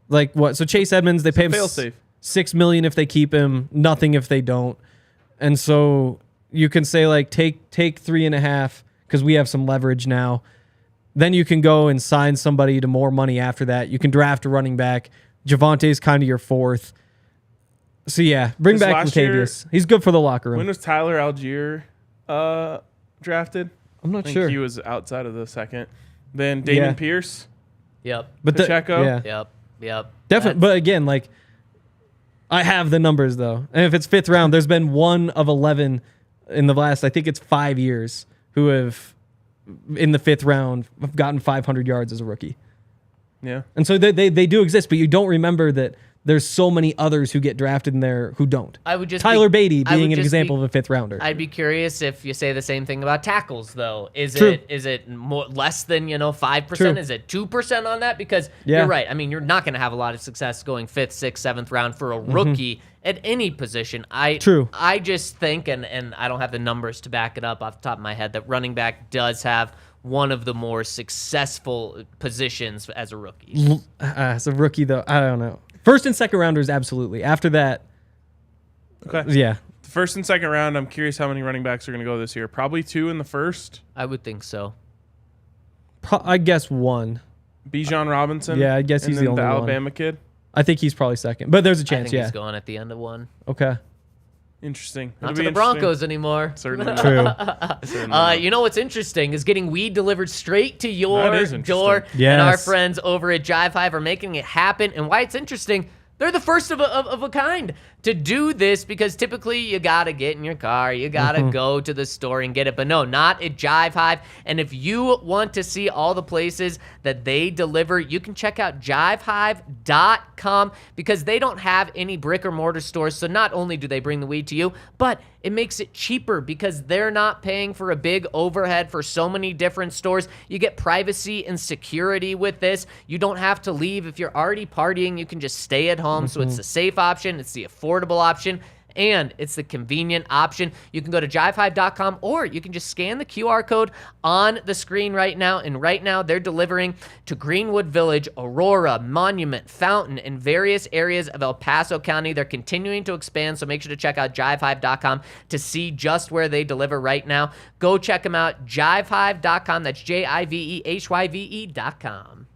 like, what? So Chase Edmonds, they pay him $6 million if they keep him, nothing if they don't. And so you can say, like, take 3.5 because we have some leverage now. Then you can go and sign somebody to more money after that. You can draft a running back. Javante's kind of your 4th. So, yeah, bring back Latavius. He's good for the locker room. When was Tyler Algier drafted? I'm not I think sure. he was outside of the 2nd. Then Damon Pierce. Yep. But Pacheco. Yep. Definitely. But again, like, I have the numbers, though. And if it's 5th round, there's been 1 of 11 in the last, I think it's 5 years, who have, in the 5th round, have gotten 500 yards as a rookie. Yeah. And so they do exist, but you don't remember that there's so many others who get drafted in there who don't. I would just Tyler Beatty being an example of a 5th rounder. I'd be curious if you say the same thing about tackles, though. Is True. it more less than 5%? True. Is it 2% on that? Because you're right. I mean, you're not going to have a lot of success going 5th, 6th, 7th round for a rookie at any position. True. I just think, and I don't have the numbers to back it up off the top of my head, that running back does have one of the more successful positions as a rookie. As a rookie, though, I don't know. 1st and 2nd rounders, absolutely. After that, okay. Yeah. The 1st and 2nd round, I'm curious how many running backs are going to go this year. Probably 2 in the 1st. I would think so. I guess 1. Bijan Robinson. Yeah, I guess he's the only one. Alabama kid. I think he's probly 2nd, but there's a chance. I think he's going at the end of 1. Okay. Interesting. Not to the Broncos anymore. Certainly. True. You know what's interesting is getting weed delivered straight to your door. Yes. And our friends over at Jive Hive are making it happen. And why it's interesting, they're the first of a kind to do this, because typically you got to get in your car, you got to go to the store and get it. But no, not at Jive Hive. And if you want to see all the places that they deliver, you can check out jivehive.com, because they don't have any brick or mortar stores. So not only do they bring the weed to you, but it makes it cheaper because they're not paying for a big overhead for so many different stores. You get privacy and security with this. You don't have to leave. If you're already partying, you can just stay at home. So it's the safe option. It's the affordable option. And it's the convenient option. You can go to jivehive.com, or you can just scan the QR code on the screen right now. And right now, they're delivering to Greenwood Village, Aurora, Monument, Fountain, and various areas of El Paso County. They're continuing to expand, so make sure to check out jivehive.com to see just where they deliver right now. Go check them out, jivehive.com. That's JIVEHYVE.com.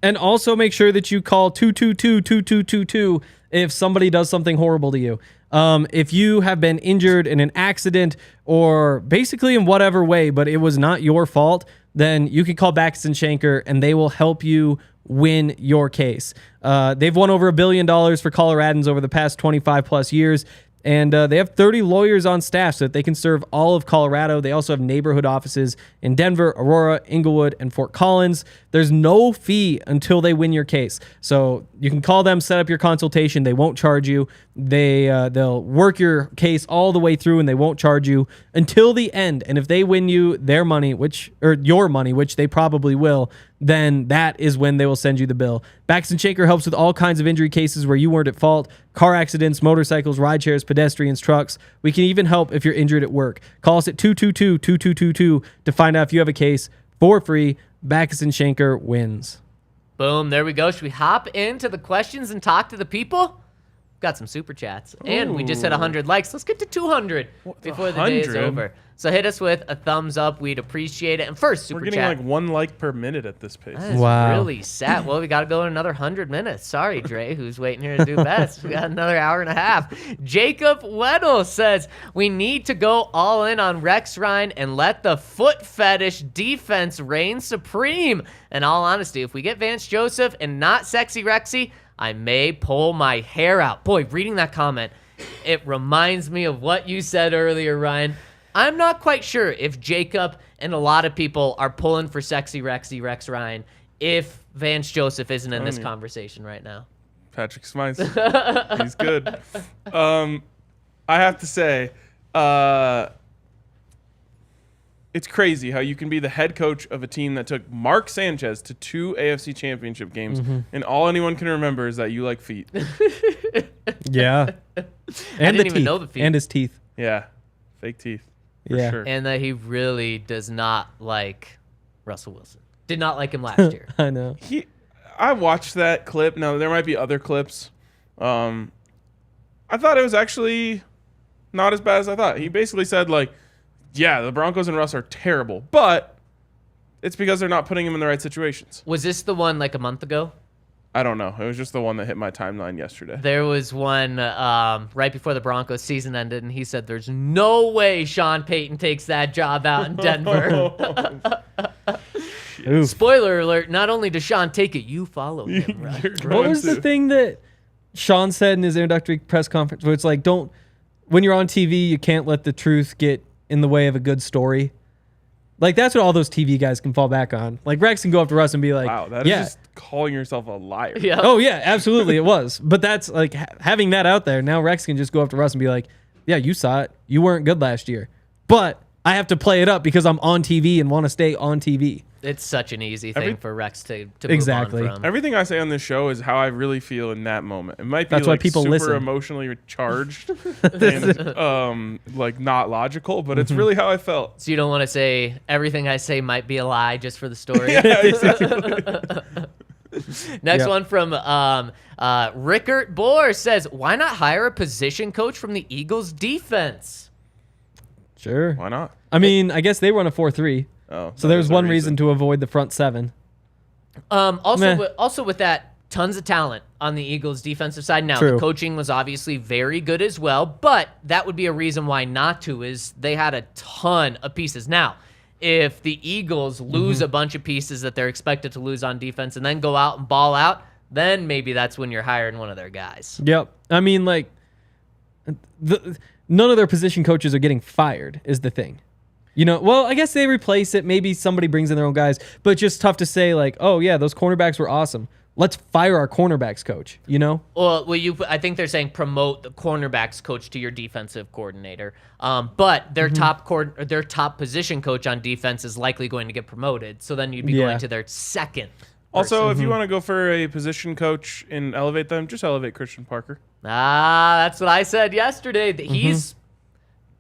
And also make sure that you call 222-2222 if somebody does something horrible to you. If you have been injured in an accident or basically in whatever way, but it was not your fault, then you can call Baxton Shanker and they will help you win your case. They've won over $1 billion for Coloradans over the past 25 plus years. And they have 30 lawyers on staff so that they can serve all of Colorado. They also have neighborhood offices in Denver, Aurora, Inglewood, and Fort Collins. There's no fee until they win your case. So you can call them, set up your consultation. They won't charge you. They'll work your case all the way through, and they won't charge you until the end. And if they win you their money, your money, which they probably will, then that is when they will send you the bill. Baxton Shaker helps with all kinds of injury cases where you weren't at fault: car accidents, motorcycles, ride shares, pedestrians, trucks. We can even help if you're injured at work. Call us at 222-2222 to find out if you have a case for free. Baxton Shaker wins. Boom, there we go. Should we hop into the questions and talk to the people? Got some super chats. And we just hit 100 likes. Let's get to 200 before the day is over. So hit us with a thumbs up. We'd appreciate it. And first, super chat. We're getting like 1 like per minute at this pace. That is really sad. Well, we got to go in another 100 minutes. Sorry, Dre, who's waiting here to do best. We got another hour and a half. Jacob Weddle says, we need to go all in on Rex Ryan and let the foot fetish defense reign supreme. In all honesty, if we get Vance Joseph and not Sexy Rexy, I may pull my hair out. Boy, reading that comment, it reminds me of what you said earlier, Ryan. I'm not quite sure if Jacob and a lot of people are pulling for Sexy Rexy Rex Ryan if Vance Joseph isn't in this conversation right now. Patrick Smythe. He's good. I have to say, it's crazy how you can be the head coach of a team that took Mark Sanchez to 2 AFC championship games, and all anyone can remember is that you like feet. Yeah. I didn't even know the feet. And his teeth. Yeah. Fake teeth. For sure. And that he really does not like Russell Wilson. Did not like him last year. I know. I watched that clip. Now, there might be other clips. I thought it was actually not as bad as I thought. He basically said, like, yeah, the Broncos and Russ are terrible, but it's because they're not putting him in the right situations. Was this the one like a month ago? I don't know. It was just the one that hit my timeline yesterday. There was one right before the Broncos season ended, and he said there's no way Sean Payton takes that job out in Denver. Spoiler alert, not only does Sean take it, you follow him, right? What was the thing that Sean said in his introductory press conference where it's like, when you're on TV, you can't let the truth get in the way of a good story? Like, that's what all those TV guys can fall back on. Like, Rex can go up to Russ and be like, wow, that is just calling yourself a liar. Yeah. Oh, yeah, absolutely, it was. But that's, like, having that out there, now Rex can just go up to Russ and be like, yeah, you saw it. You weren't good last year. But I have to play it up because I'm on TV and want to stay on TV. It's such an easy thing for Rex to exactly move on from. Everything I say on this show is how I really feel in that moment. It might be That's like why people super listen. emotionally charged and like not logical, but it's really how I felt. So you don't want to say everything I say might be a lie just for the story? Yeah, exactly. Next one from Rickert Bohr says, why not hire a position coach from the Eagles defense? Sure. Why not? I mean, I guess they run a 4-3. Oh, so there's one reason to avoid the front seven. Also with that, tons of talent on the Eagles defensive side. Now, the coaching was obviously very good as well, but that would be a reason why not to, is they had a ton of pieces. Now, if the Eagles lose a bunch of pieces that they're expected to lose on defense and then go out and ball out, then maybe that's when you're hiring one of their guys. Yep. I mean, like, none of their position coaches are getting fired is the thing. You know, well, I guess they replace it. Maybe somebody brings in their own guys, but it's just tough to say, like, oh, yeah, those cornerbacks were awesome. Let's fire our cornerbacks coach, you know? Well, I think they're saying promote the cornerbacks coach to your defensive coordinator. But their top position coach on defense is likely going to get promoted. So then you'd be going to their second person. Also, if you want to go for a position coach and elevate them, just elevate Christian Parker. That's what I said yesterday. He's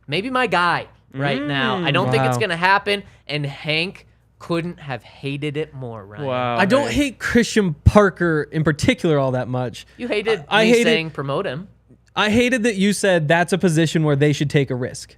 maybe my guy right now. I don't think it's going to happen. And Hank couldn't have hated it more, Ryan. Wow. I don't hate Christian Parker in particular all that much. You hated me saying promote him. I hated that you said that's a position where they should take a risk.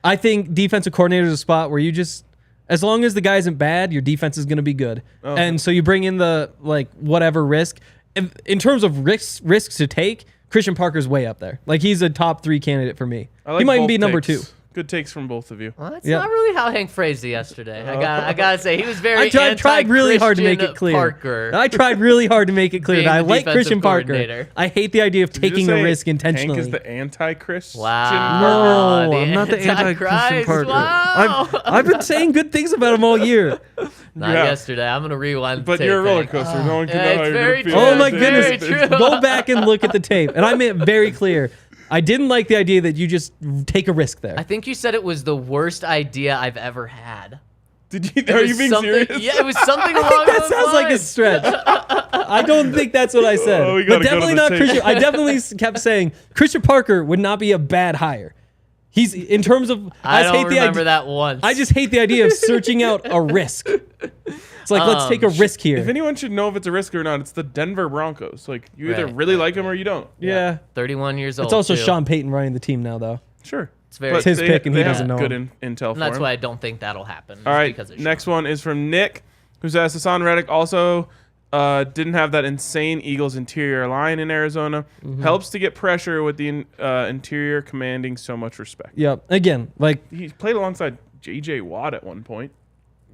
I think defensive coordinator is a spot where you just, as long as the guy isn't bad, your defense is going to be good. Okay. And so you bring in the, like, whatever risk. In terms of risks to take, Christian Parker's way up there. Like, he's a top 3 candidate for me. Like he might be number 2. Good takes from both of you. Well, that's not really how Hank phrased it yesterday. I gotta say, he was very I tried really hard to make it clear. Parker. I tried really hard to make it clear that I like Christian Parker. I hate the idea of taking a risk intentionally. Hank is the anti-Christian. Wow. No, I'm not the anti-Christian Parker. Wow. I've been saying good things about him all year. Not yesterday. I'm gonna rewind. But you're a roller coaster. No one can know how you're very gonna feel. true. Oh my Very goodness! true. Go back and look at the tape, and I made it very clear. I didn't like the idea that you just take a risk there. I think you said it was the worst idea I've ever had. Are you being serious? Yeah, it was something along that those sounds like a lines. stretch. I don't think that's what I said. Oh, we but gotta go to definitely the not tape. Christian. I definitely kept saying Christian Parker would not be a bad hire. He's in terms of. I just don't hate remember the idea, that once. I just hate the idea of searching out a risk. It's like let's take a risk here. If anyone should know if it's a risk or not, it's the Denver Broncos. Like you either Right, really like him or you don't. yeah. 31 years old. It's also too. Sean Payton running the team now, though. Sure. It's very. It's his pick, and he they doesn't have know good him. intel And for that's him. why I don't think that'll happen. All right. Because of Next Sean. one is from Nick, who's asked Hassan Reddick also didn't have that insane Eagles interior line in Arizona. Helps to get pressure with the interior commanding so much respect. Yep. Again, like He played alongside J.J. Watt at one point.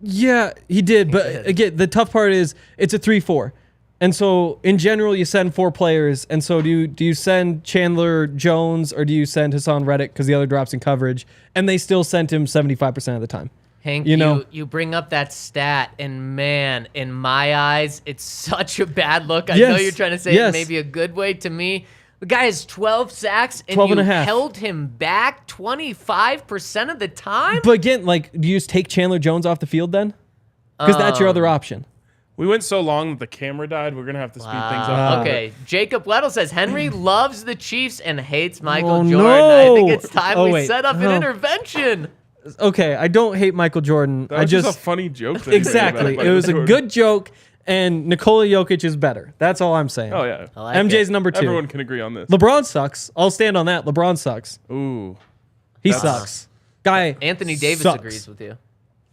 yeah, he did. But again, the tough part is it's a 3-4. And so in general, you send 4 players. And so do you send Chandler Jones or do you send Hassan Reddick because the other drops in coverage? And they still sent him 75% of the time. Hank, You know- you bring up that stat, and man, in my eyes, it's such a bad look. I Yes, know you're trying to say yes. it maybe a good way to me. The guy has 12 sacks, and 12 you and a half. held him back 25% of the time? But again, like, do you just take Chandler Jones off the field then? Because that's your other option. We went so long that the camera died. We're going to have to speed things up. Okay, Jacob Weddle says, Henry loves the Chiefs and hates Michael Oh, Jordan. no. I think it's time Oh, we wait. set up an No. intervention. Okay, I don't hate Michael Jordan. That I was just a funny joke. That he made exactly. about It was a Jordan. good joke, and Nikola Jokic is better. That's all I'm saying. Oh, yeah. I like MJ's it. number 2. Everyone can agree on this. LeBron sucks. I'll stand on that. LeBron sucks. Ooh. He That's- sucks. Guy Anthony Davis sucks. agrees with you.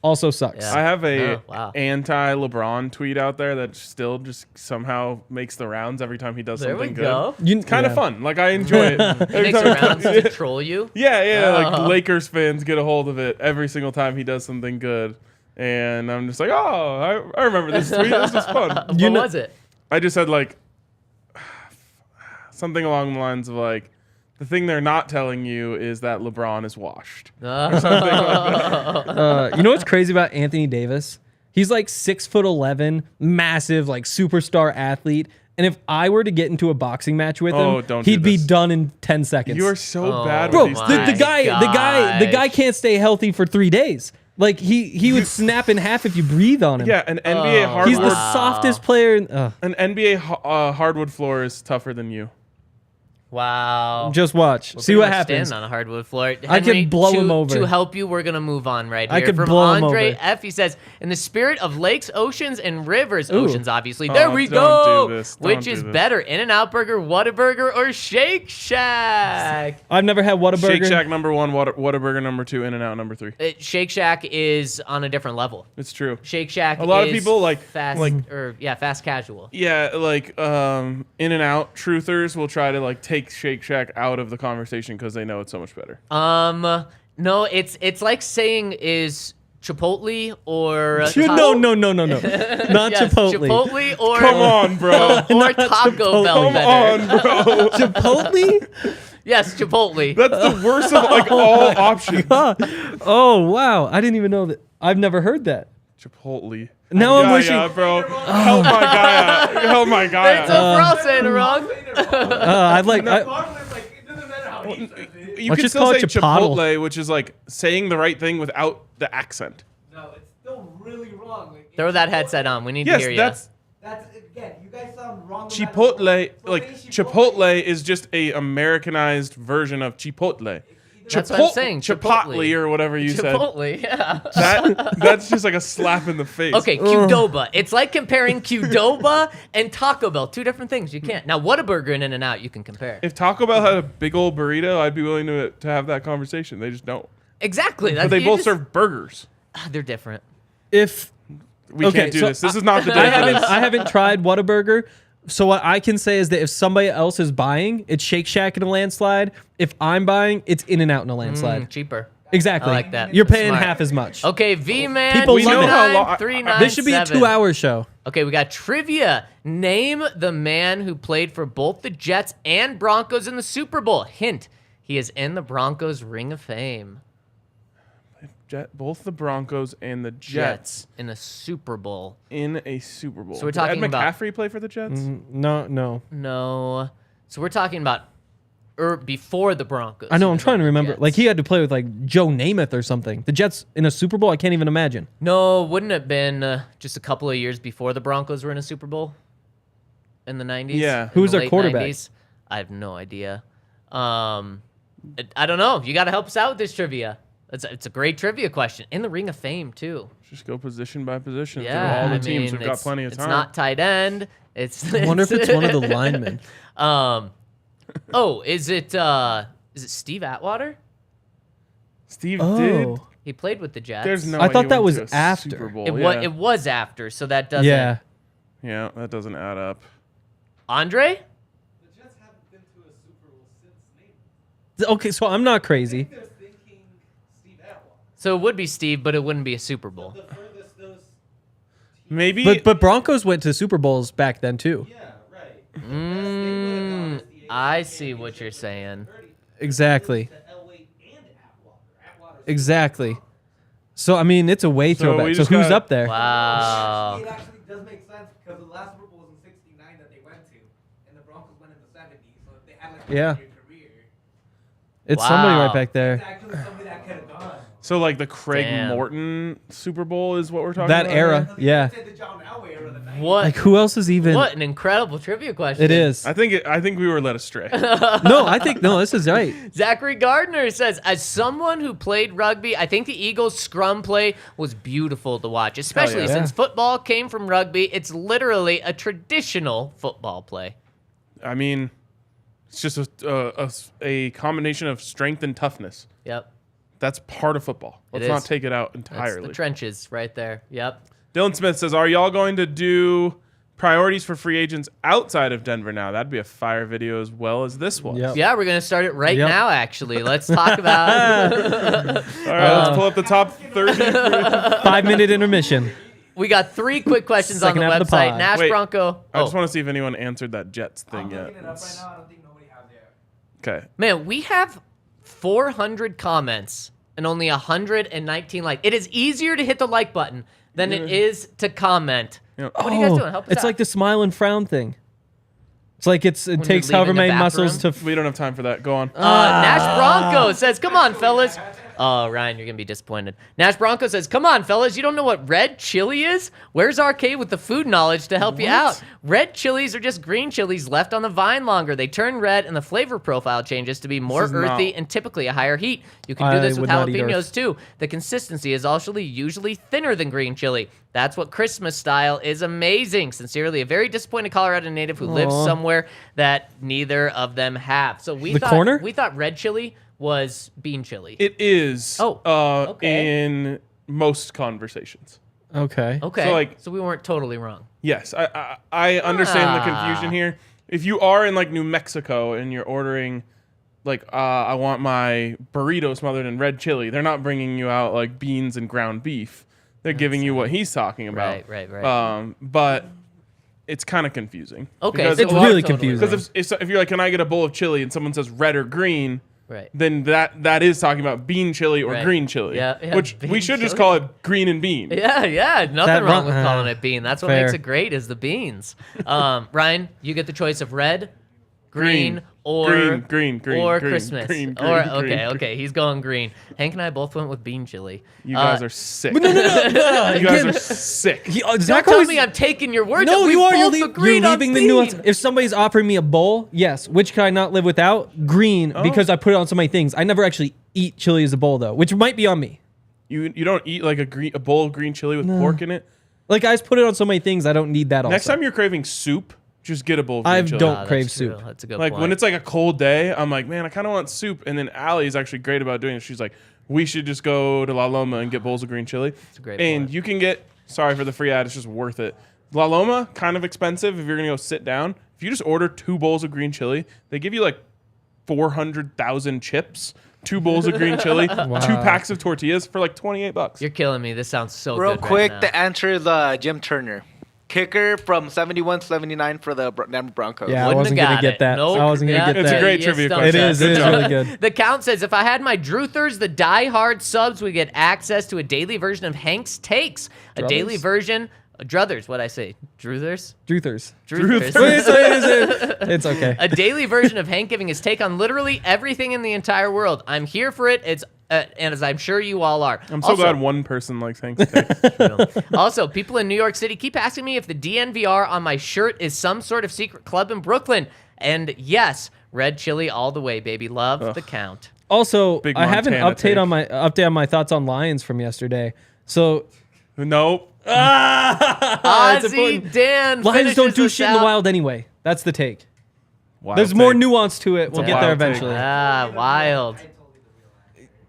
Also sucks. Yeah. I have a Oh, wow. anti-LeBron tweet out there that still just somehow makes the rounds every time he does There we something good. go. You- It's kind of yeah. fun. Like I enjoy it. He Every makes time- rounds to troll you. Yeah, like Oh. Lakers fans get a hold of it every single time he does something good. And I'm just like, oh, I remember this tweet. This was fun. What know- was it? I just said like something along the lines of like, the thing they're not telling you is that LeBron is washed. You know what's crazy about Anthony Davis? He's like 6'11", massive, like superstar athlete. And if I were to get into a boxing match with him, don't do he'd be this. done in 10 seconds. You are so Oh, bad Bro, with these the things. guy can't stay healthy for 3 days. Like he would snap in half if you breathe on him. Yeah, an NBA Oh. He's hardwood the softest player. an NBA hardwood floor is tougher than you. Wow. Just watch. We're See pretty what much happens. standing on a hardwood floor. I could Henry, blow to, him over. To help you, we're gonna move on right I here. could From blow him Andre over. F, he says, "In the spirit of lakes, oceans, and rivers, Ooh. oceans, obviously. There we don't go. do this. Don't Which do is this. better, In-N-Out Burger, Whataburger, or Shake Shack? I've never had Whataburger. Shake Shack number 1, Whataburger number 2, In-N-Out number 3. Shake Shack is on a different level. It's true. Shake Shack. A lot of is people, like- fast, fast casual. Yeah, like In-N-Out truthers will try to like take Shake Shack out of the conversation because they know it's so much better. No, it's like saying is Chipotle or No. Not Yes, Chipotle. Chipotle or Come on, bro. or Taco Bell Come better. on, bro. Chipotle? Yes, Chipotle. That's the worst of like all options. Oh wow! I didn't even know that. I've never heard that. Chipotle. Now I'm wishing. Yeah, bro. Help my guy out. Help my guy Thanks out. for all saying it wrong. I'd like. You Let's can just still call say it Chipotle. Chipotle, which is like saying the right thing without the accent. No, it's still really wrong. Like, Throw that headset on. We need to Yes, hear you. that's that's again. You guys sound wrong. Chipotle. So Like say Chipotle is just a Americanized version of Chipotle. That's what I'm saying, Chipotle Chipotle. or whatever you said. Chipotle, yeah. That's just like a slap in the face. Okay, Qdoba. It's like comparing Qdoba and Taco Bell. Two different things. You can't. Now, Whataburger and In-N-Out, you can compare. If Taco Bell had a big old burrito, I'd be willing to have that conversation. They just don't. Exactly. But they both serve burgers. They're different. If We Okay, can't do so this. This is not the day I for haven't, this. I haven't tried Whataburger, so what I can say is that if somebody else is buying, it's Shake Shack in a landslide. If I'm buying, it's In-N-Out in a landslide. Cheaper. Exactly. I like that. You're paying Smart. half as much. Okay, V-Man, People love it. 29397. This should be a 2-hour show. Okay, we got trivia. Name the man who played for both the Jets and Broncos in the Super Bowl. Hint, he is in the Broncos Ring of Fame. Both the Broncos and the Jets in a Super Bowl. in a Super Bowl. So we're Did talking Ed about- McCaffrey play for the Jets? No. No. So we're talking about before the Broncos. I know. I'm trying to remember. Jets. Like he had to play with like Joe Namath or something. The Jets in a Super Bowl. I can't even imagine. No, wouldn't it have been just a couple of years before the Broncos were in a Super Bowl? In the 90s? Yeah. In Who was the their late quarterback? 90s? I have no idea. I don't know. You got to help us out with this trivia. It's a great trivia question. In the Ring of Fame, too. Just go position by position. Yeah, All the I teams mean, have got plenty of time. It's not tight end. I wonder if it's one of the linemen. Is it Steve Atwater? Steve Oh. did. He played with the Jets. There's no I way thought he that went was to a after. Super Bowl. It was after, so that doesn't. Yeah. Yeah, that doesn't add up. Andre? The Jets haven't been to a Super Bowl since maybe. Okay, so I'm not crazy. They're thinking Steve Atwater. So it would be Steve, but it wouldn't be a Super Bowl. The furthest those. Maybe. But Broncos went to Super Bowls back then too. Yeah, right. I see what you're saying. Exactly. To Elway and Atwater. Exactly. So I mean, it's a way So throwback. we So just who's got- up there? Wow. It actually does make sense because the last Super Bowl was in '69 that they went to, and the Broncos went in the '70s, so if they had like a Yeah. 10-year career, It's somebody Wow. right back it's there. actually somebody that could have gone. So like the Craig Damn. Morton Super Bowl is what we're talking That about? era, yeah. Said the John Elway era of the 90s. What? Like who else is even? What an incredible trivia question. It is. I think we were led astray. No, this is right. Zachary Gardner says, as someone who played rugby, I think the Eagles' scrum play was beautiful to watch, especially yeah. since football came from rugby. It's literally a traditional football play. I mean, it's just a combination of strength and toughness. Yep. That's part of football. Let's is. not take it out That's entirely. the trenches right there. Yep. Dylan Smith says, "Are y'all going to do priorities for free agents outside of Denver now? That'd be a fire video as well as this one." Yep. Yeah, we're going to start it right Yep. now, actually. Let's talk about All right, let's pull up the top 30. 5-minute intermission. We got 3 quick questions on the Second half of the website. pod. Nash Wait, Bronco. I just want to see if anyone answered that Jets thing I'm yet. looking it up right now. I don't think nobody has yet. Okay. Man, we have 400 comments and only 119 likes. It is easier to hit the like button than it is to comment. Yeah. What are you guys doing? Help us It's out. like the smile and frown thing. It's like it you're takes leaving however the many bathroom? muscles to. We don't have time for that. Go on. Nash Bronco says, come on, fellas. Oh, Ryan, you're going to be disappointed. Nash Bronco says, come on, fellas. You don't know what red chili is? Where's RK with the food knowledge to help you out? Red chilies are just green chilies left on the vine longer. They turn red, and the flavor profile changes to be more is earthy not- and typically a higher heat. You can do I this with would not eat jalapenos, earth. too. The consistency is also usually thinner than green chili. That's what Christmas style is amazing. Sincerely, a very disappointed Colorado native who lives Aw. somewhere that neither of them have. So we The thought corner? we thought red chili was bean chili. It is. Oh, okay. In most conversations. Okay. Okay, So, like- so we weren't totally wrong. Yes, I understand the Ah. confusion here. If you are in like New Mexico and you're ordering, like, I want my burrito smothered in red chili, they're not bringing you out like beans and ground beef. They're giving you what he's talking about. Right. But it's kind of confusing. Okay, Because so It's we are really totally confusing. wrong. Because if you're like, can I get a bowl of chili, and someone says red or green, Right. then that is talking about bean chili or Right. green chili. Yeah, which bean we should just chili. call it green and bean. Yeah, nothing That wrong with run- calling it bean. That's what fair. makes it great is the beans. Ryan, you get the choice of red, green, or green, or green, Christmas. green, or green, okay, green. okay, he's going green. Hank and I both went with bean chili. You guys are sick. No. You guys Again, are sick. Don't Zach tell always- me I'm taking your word. No, that we you are. both You're agreed on leaving the bean. nuance. If somebody's offering me a bowl, yes. Which can I not live without? Green, because I put it on so many things. I never actually eat chili as a bowl though, which might be on me. You don't eat like a bowl of green chili with pork in it. Like I just put it on so many things. I don't need that. Next also. time you're craving soup, just get a bowl of green I chili. don't that's crave true. soup. That's a good Like point. when it's like a cold day, I'm like, man, I kind of want soup. And then Allie is actually great about doing it. She's like, we should just go to La Loma and get bowls of green chili. That's a great And point. you can get, sorry for the free ad, it's just worth it. La Loma, kind of expensive if you're gonna go sit down. If you just order 2 bowls of green chili, they give you like 400,000 chips. 2 bowls of green chili, 2 packs of tortillas for like $28. You're killing me. This sounds so Real good quick, right now. the answer is Jim Turner. Kicker from 71-79 for the Denver Broncos. Yeah, I Wouldn't wasn't have going got to get it. that. Nope. I wasn't going to Yeah. get It's that. a great You trivia stumped question. It us. is really good. The count says, if I had my Druthers, the die-hard subs, we get access to a daily version of Hank's Takes. A daily version... Druthers, what'd I say? Druthers? Druthers. Druthers. It's okay. A daily version of Hank giving his take on literally everything in the entire world. I'm here for it. It's and as I'm sure you all are. I'm so glad one person likes Hank's Takes. Also, people in New York City keep asking me if the DNVR on my shirt is some sort of secret club in Brooklyn. And yes, red chili all the way, baby. Love the count. Also, Big I have an Montana update on my thoughts on Lions from yesterday. So Nope. it's Ozzy important. Dan Lions finishes don't do us shit in the out. wild anyway. That's the take. Wild There's more take. nuance to it. We'll a get there wild take. eventually. Wild.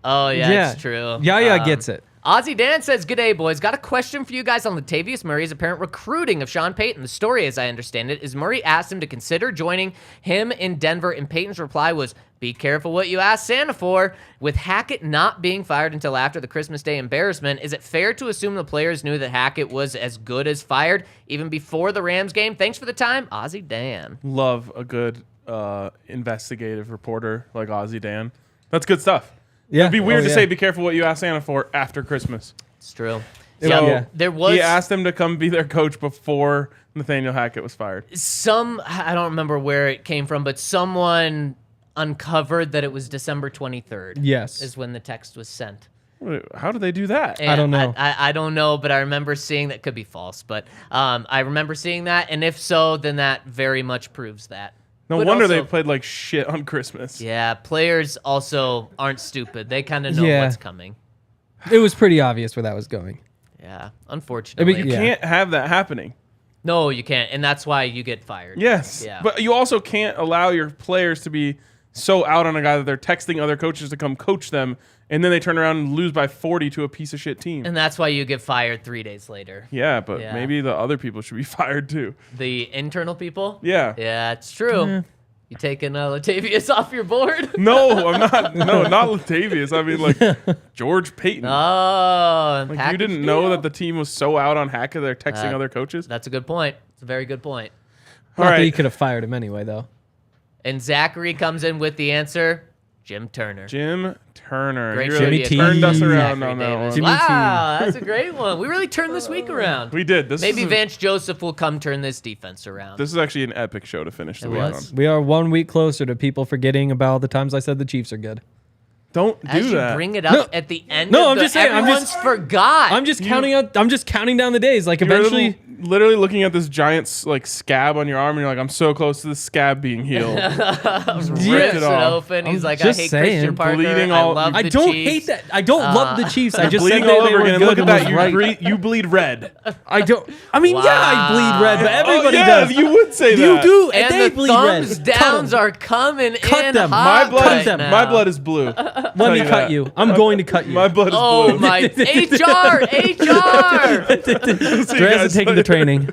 Oh, yeah, it's true. Yaya gets it. Ozzy Dan says, "Good day, boys. Got a question for you guys on Latavius Murray's apparent recruiting of Sean Payton. The story, as I understand it, is Murray asked him to consider joining him in Denver, and Payton's reply was, 'Be careful what you ask Santa for.' With Hackett not being fired until after the Christmas Day embarrassment, is it fair to assume the players knew that Hackett was as good as fired even before the Rams game? Thanks for the time, Ozzy Dan." Love a good investigative reporter like Ozzy Dan. That's good stuff. Yeah. It'd be weird to yeah. say be careful what you ask Santa for after Christmas. It's true. So yeah. There was he asked him to come be their coach before Nathaniel Hackett was fired. I don't remember where it came from, but someone uncovered that it was December 23rd. Yes. Is when the text was sent. Wait, how do they do that? And I don't know. I don't know, but I remember seeing that. Could be false, but I remember seeing that, and if so, then that very much proves that. No But wonder they also- played like shit on Christmas. Yeah, players also aren't stupid. They kind of know Yeah. what's coming. It was pretty obvious where that was going. Yeah, unfortunately. I mean, You Yeah. can't have that happening. No, you can't, and that's why you get fired. Yes. Yeah. But you also can't allow your players to be so out on a guy that they're texting other coaches to come coach them, and then they turn around and lose by 40 to a piece of shit team. And that's why you get fired 3 days later. Yeah, but Yeah. maybe the other people should be fired too. The internal people? Yeah. Yeah, it's true. You taking Latavius off your board? No, I'm not. No, not Latavius. I mean, like George Payton. Oh, like you package didn't know deal? that the team was so out on Hackett they're texting other coaches. That's a good point. It's a very good point. All Not that he right, could have fired him anyway, though. And Zachary comes in with the answer, Jim Turner. Jim Turner. Great You really Jimmy T. turned us around Zachary on that Davis. one. Jimmy Wow, that's a great one. We really turned this week around. We did. This Maybe is a- Vance Joseph will come turn this defense around. This is actually an epic show to finish the It week was. on. We are 1 week closer to people forgetting about all the times I said the Chiefs are good. Don't As do you that. bring it up No. at the end No, of I'm the, just saying, I'm everyone's just- forgot. I'm just counting down the days. Like You're eventually, literally looking at this giant like scab on your arm, and you're like, I'm so close to the scab being healed. rips it it off. open. He's I'm like, I just hate saying. Christian Parker. Bleeding I all- love I the don't Chiefs. hate that. I don't love the Chiefs. I just Bleeding said all they over were again. good Look at and that. was right. You bleed red. I don't. I mean, yeah, I bleed red, but everybody yeah, does. You would say that. You do, and, And they the bleed thumbs red. downs Cut 'em. are coming Cut in them. hot My blood right is now. my blood is blue. Let me cut you. I'm going to cut you. My blood is Oh blue. my HR. See you Dre guys hasn't taken later. the training.